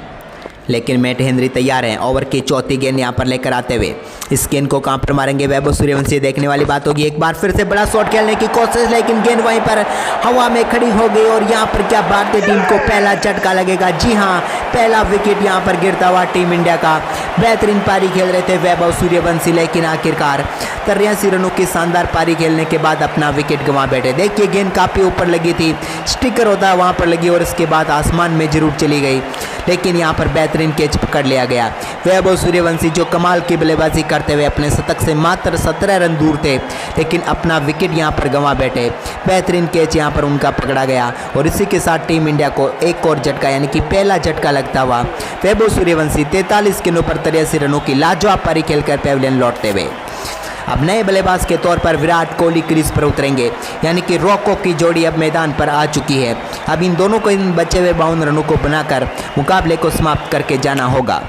लेकिन मैट हेनरी तैयार हैं ओवर की चौथी गेंद यहाँ पर लेकर आते हुए। इस गेंद को कहाँ पर मारेंगे वैभव सूर्यवंशी, देखने वाली बात होगी। एक बार फिर से बड़ा शॉट खेलने की कोशिश, लेकिन गेंद वहीं पर हवा में खड़ी हो गई, और यहाँ पर क्या भारतीय टीम को पहला झटका लगेगा। जी हाँ, पहला विकेट यहाँ पर गिरता हुआ टीम इंडिया का। बेहतरीन पारी खेल रहे थे वैभव सूर्यवंशी, लेकिन आखिरकार 83 रनों की शानदार पारी खेलने के बाद अपना विकेट गंवा बैठे। देखिए गेंद काफ़ी ऊपर लगी थी, स्टिकर होता है वहाँ पर लगी, और इसके बाद आसमान में जरूर चली गई, लेकिन यहाँ पर बेहतरीन कैच पकड़ लिया गया। वैभव सूर्यवंशी जो कमाल की बल्लेबाजी करते हुए अपने शतक से मात्र 17 रन दूर थे, लेकिन अपना विकेट यहाँ पर गंवा बैठे। बेहतरीन कैच यहाँ पर उनका पकड़ा गया, और इसी के साथ टीम इंडिया को एक और झटका, यानी कि पहला झटका लगता हुआ वैभव सूर्यवंशी 43 गेंदों पर 83 रनों की लाजवाब पारी खेलकर पैवेलियन लौटते हुए। अब नए बल्लेबाज के तौर पर विराट कोहली क्रीज पर उतरेंगे, यानी कि रॉको की जोड़ी अब मैदान पर आ चुकी है। अब इन दोनों को इन बचे हुए 52 रनों को बनाकर मुकाबले को समाप्त करके जाना होगा।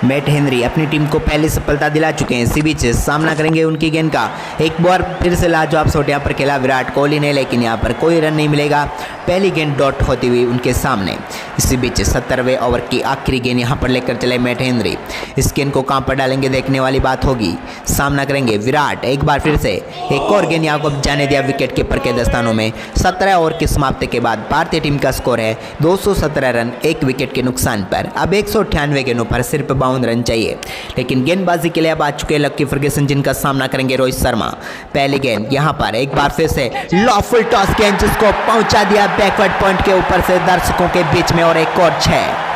मैट हेनरी अपनी टीम को पहली सफलता दिला चुके हैं। इसी बीच सामना करेंगे उनकी गेंद का। एक बार फिर से लाजवाब शॉट यहाँ पर खेला विराट कोहली ने, लेकिन यहाँ पर कोई रन नहीं मिलेगा। पहली गेंद डॉट होती हुई उनके सामने। इसी बीच 70वें ओवर की आखिरी गेंद यहाँ पर लेकर चले मैट हेनरी। इस गेंद को कहाँ पर डालेंगे देखने वाली बात होगी। सामना करेंगे विराट। एक बार फिर से एक और गेंद यहाँ को जाने दिया विकेट कीपर के दस्तानों में। 17 ओवर की समाप्ति के बाद भारतीय टीम का स्कोर है 217 रन, एक विकेट के नुकसान पर। अब 198 गेंदों पर सिर्फ 52 रन चाहिए, लेकिन गेंदबाजी के लिए अब आ चुके लक्की फर्ग्यूसन, जिनका सामना करेंगे रोहित शर्मा। पहली गेंद यहाँ पर एक बार फिर से लॉफुल टॉस गेंद, जिसको पहुंचा दिया बैकवर्ड पॉइंट के ऊपर से दर्शकों के बीच में, और एक और 6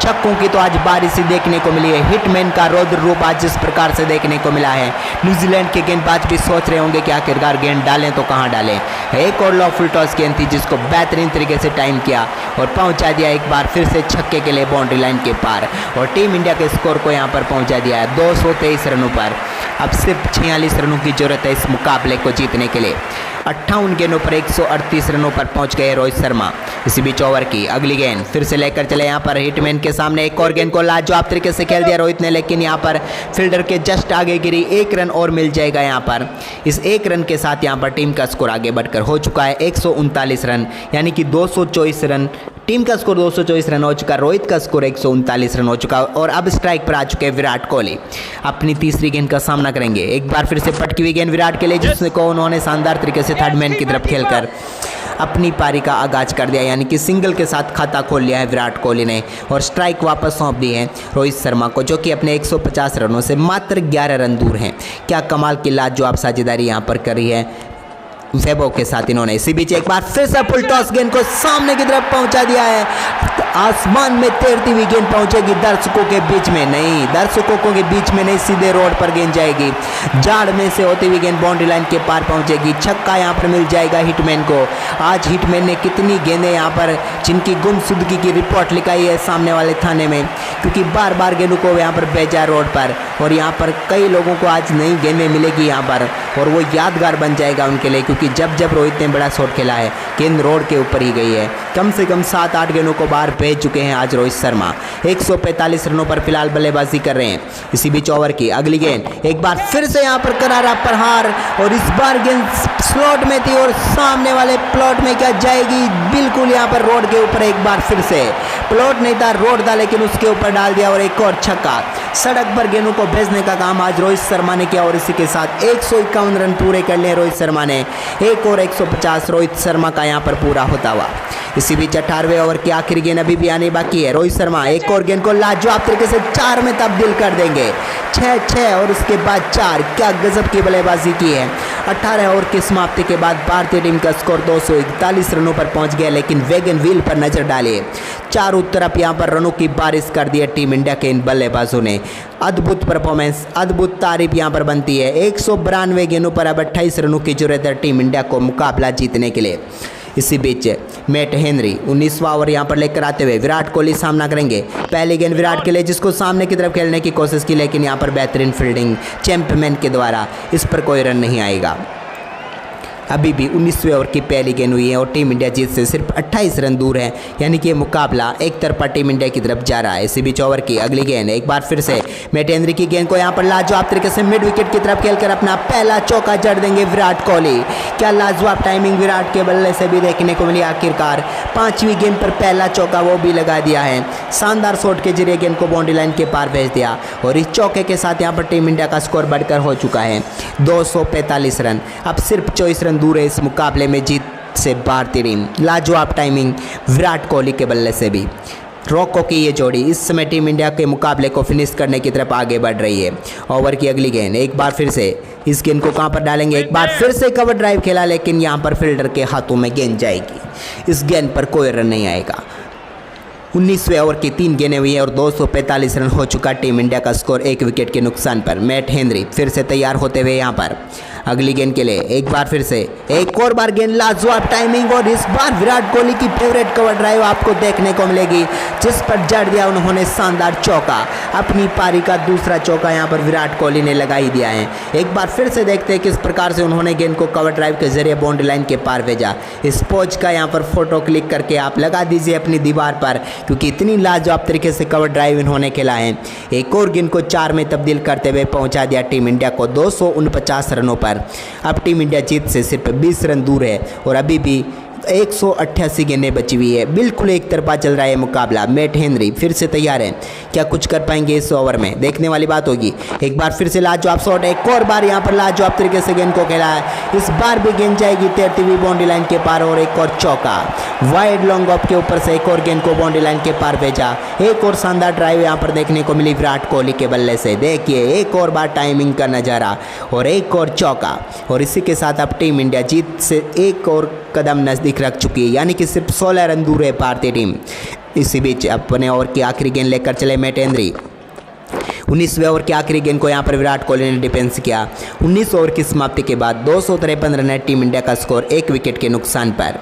छक्कों की तो आज बारिश ही देखने को मिली है। हिटमैन का रौद्र रूप आज जिस प्रकार से देखने को मिला है, न्यूजीलैंड के गेंदबाज भी सोच रहे होंगे कि आखिरकार गेंद डालें तो कहां डालें। एक और लॉफुल टॉस गेंद थी, जिसको बेहतरीन तरीके से टाइम किया और पहुंचा दिया एक बार फिर से छक्के के लिए बाउंड्री लाइन के पार, और टीम इंडिया के स्कोर को यहां पर पहुंचा दिया है 223 रनों पर। अब सिर्फ 46 रनों की जरूरत है इस मुकाबले को जीतने के लिए। 58 गेंदों पर 138 रनों पर पहुंच गए रोहित शर्मा। इसी बीच ओवर की अगली गेंद फिर से लेकर चले यहाँ पर हिटमैन के सामने। एक और गेंद को लाजवाब तरीके से खेल दिया रोहित ने, लेकिन यहाँ पर फील्डर के जस्ट आगे गिरी। एक रन और मिल जाएगा यहाँ पर। इस एक रन के साथ यहाँ पर टीम का स्कोर आगे बढ़कर हो चुका है 139 रन, यानी कि 224 रन। टीम का स्कोर 224 रन हो चुका, रोहित का स्कोर 139 रन हो चुका, और अब स्ट्राइक पर आ चुके हैं विराट कोहली। अपनी तीसरी गेंद का सामना करेंगे। एक बार फिर से पटकी हुई गेंद विराट के लिए, जिसको उन्होंने शानदार तरीके से थर्ड मैन की तरफ खेलकर अपनी पारी का आगाज कर दिया, यानी कि सिंगल के साथ खाता खोल लिया है विराट कोहली ने, और स्ट्राइक वापस सौंप दी है रोहित शर्मा को, जो कि अपने 150 रनों से मात्र 11 रन दूर हैं। क्या कमाल की लाजवाब साझेदारी यहाँ पर करी है वैभव के साथ इन्होंने। इसी बीच एक बार फिर से फुल टॉस गेंद को सामने की तरफ पहुंचा दिया है। आसमान में तैरती हुई गेंद पहुंचेगी दर्शकों के बीच में नहीं, दर्शकों के बीच में नहीं, सीधे रोड पर गेंद जाएगी। झाड़ में से होती हुई गेंद बाउंड्री लाइन के पार पहुंचेगी। छक्का यहाँ पर मिल जाएगा हिटमैन को। आज हिटमैन ने कितनी गेंदें यहाँ पर जिनकी गुमशुदगी की रिपोर्ट लिखाई है सामने वाले थाने में, क्योंकि बार बार गेंदों को यहाँ पर भेजा रोड पर, और यहाँ पर कई लोगों को आज नई गेंदें मिलेगी यहाँ पर, और वो यादगार बन जाएगा उनके लिए, क्योंकि जब जब रोहित ने बड़ा शॉट खेला है गेंद रोड के ऊपर ही गई है। कम से कम 7-8 गेंदों को बाहर भेज चुके हैं आज रोहित शर्मा। 145 रनों पर फिलहाल बल्लेबाजी कर रहे हैं। इसी बीच ओवर की अगली गेंद एक बार फिर से यहाँ पर करारा प्रहार, और इस बार गेंद स्लॉट में थी और सामने वाले प्लॉट में क्या जाएगी, बिल्कुल यहाँ पर रोड के ऊपर। एक बार फिर से प्लॉट नहीं था, रोड था, लेकिन उसके ऊपर डाल दिया और एक और छक्का। सड़क पर गेंदों को भेजने का काम आज रोहित शर्मा ने किया, और इसी के साथ 151 रन पूरे कर लिए रोहित शर्मा ने। एक और 150 रोहित शर्मा का यहाँ पर पूरा होता हुआ। इसी बीच 18वें ओवर की आखिरी गेंद अभी भी आनी बाकी है। रोहित शर्मा एक और गेंद को लाजवाब तरीके से 4 में तब्दील कर देंगे। 6-6 और उसके बाद 4। क्या गजब की बल्लेबाजी की है। 18 ओवर की समाप्ति के बाद भारतीय टीम का स्कोर 241 रनों पर पहुंच गया, लेकिन वैगन व्हील पर नजर डालिए, चारों तरफ यहां पर रनों की बारिश कर दी है टीम इंडिया के इन बल्लेबाजों ने। अद्भुत परफॉर्मेंस, अद्भुत तारीफ यहां पर बनती है। 192 गेंदों पर अब 28 रनों की जरूरत है टीम इंडिया को मुकाबला जीतने के लिए। इसी बीच मैट हेनरी 19वां ओवर यहां पर लेकर आते हुए विराट कोहली सामना करेंगे। पहली गेंद विराट के लिए, जिसको सामने की तरफ खेलने की कोशिश की, लेकिन यहां पर बेहतरीन फील्डिंग चैंपियन के द्वारा इस पर कोई रन नहीं आएगा। अभी भी 19वें ओवर की पहली गेंद हुई है और टीम इंडिया जीत से सिर्फ 28 रन दूर है, यानी कि ये मुकाबला एक तरफा टीम इंडिया की तरफ जा रहा है। इसी बीच ओवर की अगली गेंद एक बार फिर से मैट हेनरी की गेंद को यहाँ पर लाजवाब तरीके से मिड विकेट की तरफ खेलकर अपना पहला चौका जड़ देंगे विराट कोहली। क्या लाजवाब टाइमिंग विराट के बल्ले से भी देखने को मिली। आखिरकार 5वीं गेंद पर पहला चौका वो भी लगा दिया है। शानदार शॉट के जरिए गेंद को बाउंड्री लाइन के पार भेज दिया, और इस चौके के साथ यहाँ पर टीम इंडिया का स्कोर बढ़कर हो चुका है 245 रन। अब सिर्फ 24 रन दूर है इस मुकाबले में जीत से भारतीय टीम। लाजवाब टाइमिंग विराट कोहली के बल्ले से भी। रॉको की ये जोड़ी इस समय टीम इंडिया के मुकाबले को फिनिश करने की तरफ आगे बढ़ रही है। ओवर की अगली गेंद एक बार फिर से, इस गेंद को कहां पर डालेंगे, एक बार फिर से कवर ड्राइव खेला, लेकिन यहां पर फील्डर के हाथों में गेंद जाएगी। इस गेंद पर कोई रन नहीं आएगा। 19वें ओवर की 3 गेंदें हुई हैं और 245 रन हो चुका टीम इंडिया का स्कोर 1 विकेट के नुकसान पर। मैट हेनरी फिर से तैयार होते हुए यहाँ पर अगली गेंद के लिए एक बार फिर से, एक और बार गेंद, लाजवाब टाइमिंग, और इस बार विराट कोहली की फेवरेट कवर ड्राइव आपको देखने को मिलेगी, जिस पर जड़ दिया उन्होंने शानदार चौका। अपनी पारी का दूसरा चौका यहाँ पर विराट कोहली ने लगा ही दिया है। एक बार फिर से देखते हैं किस प्रकार से उन्होंने गेंद को कवर ड्राइव के जरिए बाउंड्री लाइन के पार भेजा। इस पोज का यहाँ पर फोटो क्लिक करके आप लगा दीजिए अपनी दीवार पर, क्योंकि इतनी लाजवाब तरीके से कवर ड्राइव इन्होंने खेला है। एक और गेंद को 4 में तब्दील करते हुए पहुंचा दिया टीम इंडिया को 249 रनों पर। अब टीम इंडिया जीत से सिर्फ 20 रन दूर है, और अभी भी 188 गेंदें बची हुई है। बिल्कुल एक तरफा चल रहा है मुकाबला। मैट हेनरी फिर से तैयार है, क्या कुछ कर पाएंगे इस ओवर में, देखने वाली बात होगी। एक बार फिर से लाजवाब शॉट, एक और बार यहाँ पर लाजवाब तरीके से गेंद को खेला है। इस बार भी गेंद जाएगी तैरती हुई बाउंड्री लाइन के पार, और एक और चौका वाइड लॉन्ग ऑफ के ऊपर से एक और गेंद को बाउंड्री लाइन के पार भेजा। एक और शानदार ड्राइव यहाँ पर देखने को मिली विराट कोहली के बल्ले से। देखिए एक और बार टाइमिंग का नजारा, और एक और चौका, और इसी के साथ अब टीम इंडिया जीत से एक और कदम नजदीक रख चुकी है, यानी कि सिर्फ 16 रन दूर है भारतीय टीम। इसी बीच अपने ओवर की आखिरी गेंद लेकर चले मैट हेनरी। 19वें ओवर की आखिरी गेंद को यहां पर विराट कोहली ने डिफेंस किया। 19 ओवर की समाप्ति के बाद 253 रन है टीम इंडिया का स्कोर 1 विकेट के नुकसान पर।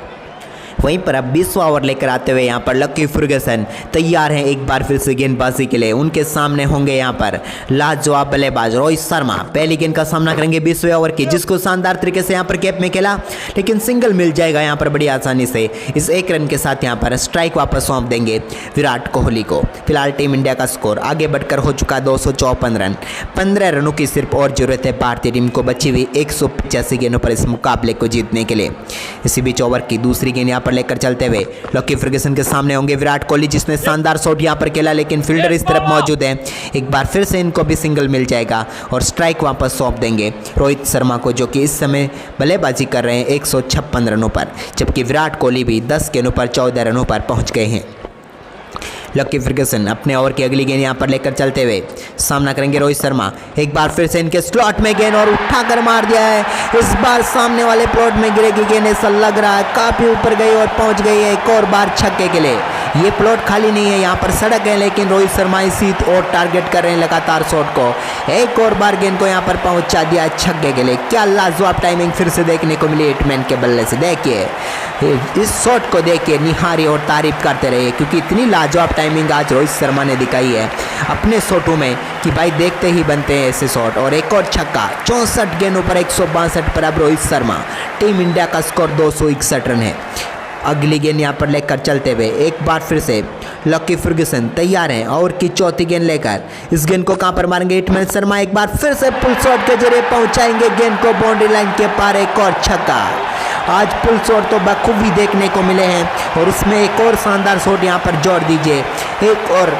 वहीं पर अब 20वां ओवर लेकर आते हुए यहाँ पर लकी फर्गुसन तैयार हैं एक बार फिर से गेंदबाजी के लिए। उनके सामने होंगे यहाँ पर लाजवाब बल्लेबाज रोहित शर्मा। पहली गेंद का सामना करेंगे 20वें ओवर की, जिसको शानदार तरीके से यहाँ पर कैप में खेला, लेकिन सिंगल मिल जाएगा यहाँ पर बड़ी आसानी से। इस 1 रन के साथ यहाँ पर स्ट्राइक वापस सौंप देंगे विराट कोहली को। फिलहाल टीम इंडिया का स्कोर आगे बढ़कर हो चुका 254 रन। 15 रनों की सिर्फ और जरूरत है भारतीय टीम को बची हुई 185 गेंदों पर इस मुकाबले को जीतने के लिए। इसी बीच ओवर की दूसरी गेंद यहाँ पर लेकर चलते हुए लकी फर्गुसन के सामने होंगे विराट कोहली, जिसने शानदार शॉट यहां पर खेला, लेकिन फील्डर इस तरफ मौजूद है। एक बार फिर से इनको भी सिंगल मिल जाएगा और स्ट्राइक वापस सौंप देंगे रोहित शर्मा को, जो कि इस समय बल्लेबाजी कर रहे हैं 156 रनों पर, जबकि विराट कोहली भी 10 गेंदों पर 14 रनों पर पहुंच गए हैं। लकी फर्गुसन अपने ओवर की अगली गेंद यहां पर लेकर चलते हुए सामना करेंगे रोहित शर्मा। एक बार फिर से इनके स्लॉट में गेंद और उठाकर मार दिया है। इस बार सामने वाले प्लॉट में गिरेगी गेंद, ऐसा लग रहा है काफी ऊपर गई और पहुंच गई है। एक और बार छक्के के लिए ये प्लॉट खाली नहीं है, यहाँ पर सड़क है, लेकिन रोहित शर्मा इसी और टारगेट कर रहे हैं लगातार शॉट को। एक और बार गेंद को यहाँ पर पहुँचा दिया छक्के के लिए। क्या लाजवाब टाइमिंग फिर से देखने को मिली हिटमैन के बल्ले से। देखिए इस शॉट को देखिए, निहारी और तारीफ करते रहिए, क्योंकि इतनी लाजवाब टाइमिंग आज रोहित शर्मा ने दिखाई है अपने शॉटों में कि भाई देखते ही बनते हैं ऐसे शॉट। और एक और छक्का, 64 गेंदों पर 162 पर अब रोहित शर्मा। टीम इंडिया का स्कोर 261 रन है। अगली गेंद यहाँ पर लेकर चलते हुए एक बार फिर से लकी फर्ग्यूसन तैयार हैं और की चौथी गेंद लेकर इस गेंद को कहां पर मारेंगे हिटमैन शर्मा। एक बार फिर से पुल शॉट के जरिए पहुंचाएंगे गेंद को बाउंड्री लाइन के पार। एक और छक्का। आज पुल शॉट तो बखूबी देखने को मिले हैं और उसमें एक और शानदार शॉट यहाँ पर जोड़ दीजिए। एक और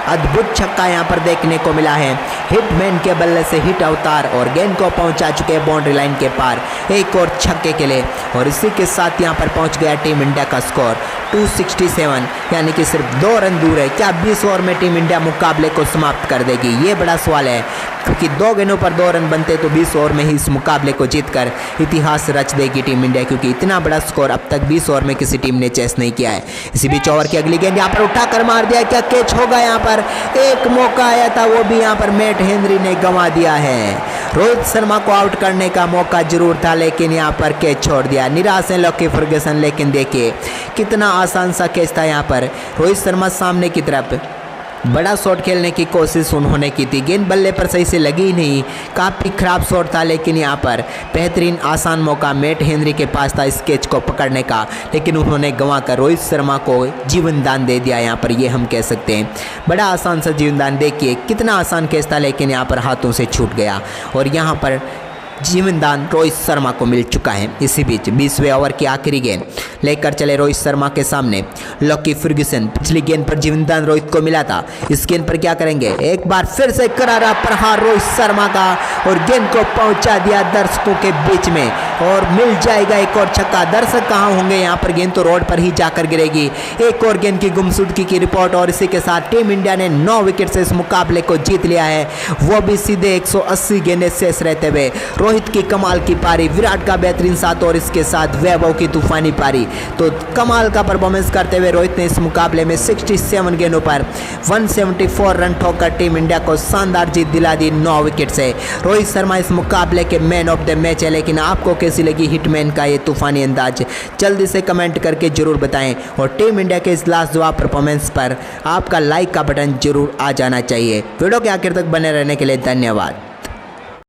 अद्भुत छक्का यहाँ पर देखने को मिला है। हिटमैन के बल्ले से हिट अवतार और गेंद को पहुंचा चुके हैं बाउंड्री लाइन के पार एक और छक्के के लिए। और इसी के साथ यहाँ पर पहुंच गया टीम इंडिया का स्कोर 267, यानी कि सिर्फ 2 रन दूर है। क्या 20 ओवर में टीम इंडिया मुकाबले को समाप्त कर देगी? ये बड़ा सवाल है, क्योंकि 2 गेंदों पर 2 रन बनते तो 20 ओवर में ही इस मुकाबले को जीतकर इतिहास रच देगी टीम इंडिया, क्योंकि इतना बड़ा स्कोर अब तक 20 ओवर में किसी टीम ने चेस नहीं किया है। इसी बीच ओवर की अगली गेंद यहाँ पर उठाकर मार दिया। क्या कैच होगा? यहाँ पर एक मौका आया था, वो भी यहाँ पर मैट हेनरी ने गंवा दिया है। रोहित शर्मा को आउट करने का मौका जरूर था, लेकिन यहाँ पर कैच छोड़ दिया। निराश है लकी फर्ग्यूसन, लेकिन देखिए कितना आसान सा कैच था। यहाँ पर रोहित शर्मा सामने की तरफ बड़ा शॉट खेलने की कोशिश उन्होंने की थी, गेंद बल्ले पर सही से लगी ही नहीं, काफ़ी खराब शॉट था। लेकिन यहाँ पर बेहतरीन आसान मौका मैट हेनरी के पास था इस कैच को पकड़ने का, लेकिन उन्होंने गंवाकर रोहित शर्मा को जीवन दान दे दिया। यहाँ पर ये हम कह सकते हैं बड़ा आसान सा जीवन दान। देखिए कितना आसान कैच था, लेकिन यहाँ पर हाथों से छूट गया और यहाँ पर जीवन दान रोहित शर्मा को मिल चुका है। इसी बीच 20वें ओवर की आखिरी गेंद लेकर चले रोहित शर्मा के सामने लकी फर्ग्यूसन। पिछली गेंद पर जीवन दान रोहित को मिला था, इस गेंद पर क्या करेंगे? एक बार फिर से करारा प्रहार रोहित शर्मा का और गेंद को पहुंचा दिया दर्शकों के बीच में और मिल जाएगा एक और छक्का। दर्शक कहाँ होंगे? यहाँ पर गेंद तो रोड पर ही जाकर गिरेगी। एक और गेंद की गुमशुदगी की रिपोर्ट और इसी के साथ टीम इंडिया ने 9 विकेट से इस मुकाबले को जीत लिया है, वो भी सीधे 180 गेंदें शेष रहते हुए। रोहित की कमाल की पारी, विराट का बेहतरीन साथ और इसके साथ वैभव की तूफानी पारी। तो कमाल का परफॉर्मेंस करते हुए रोहित ने इस मुकाबले में 67 गेंदों पर 174 रन ठोकर टीम इंडिया को शानदार जीत दिला दी 9 विकेट से। रोहित शर्मा इस मुकाबले के मैन ऑफ द मैच है, लेकिन आपको कैसी लगी हिटमैन का ये तूफानी अंदाज? जल्दी से कमेंट करके जरूर बताएं और टीम इंडिया के इस लाजवाब परफॉर्मेंस पर आपका लाइक का बटन जरूर आ जाना चाहिए। वीडियो के आखिर तक बने रहने के लिए धन्यवाद।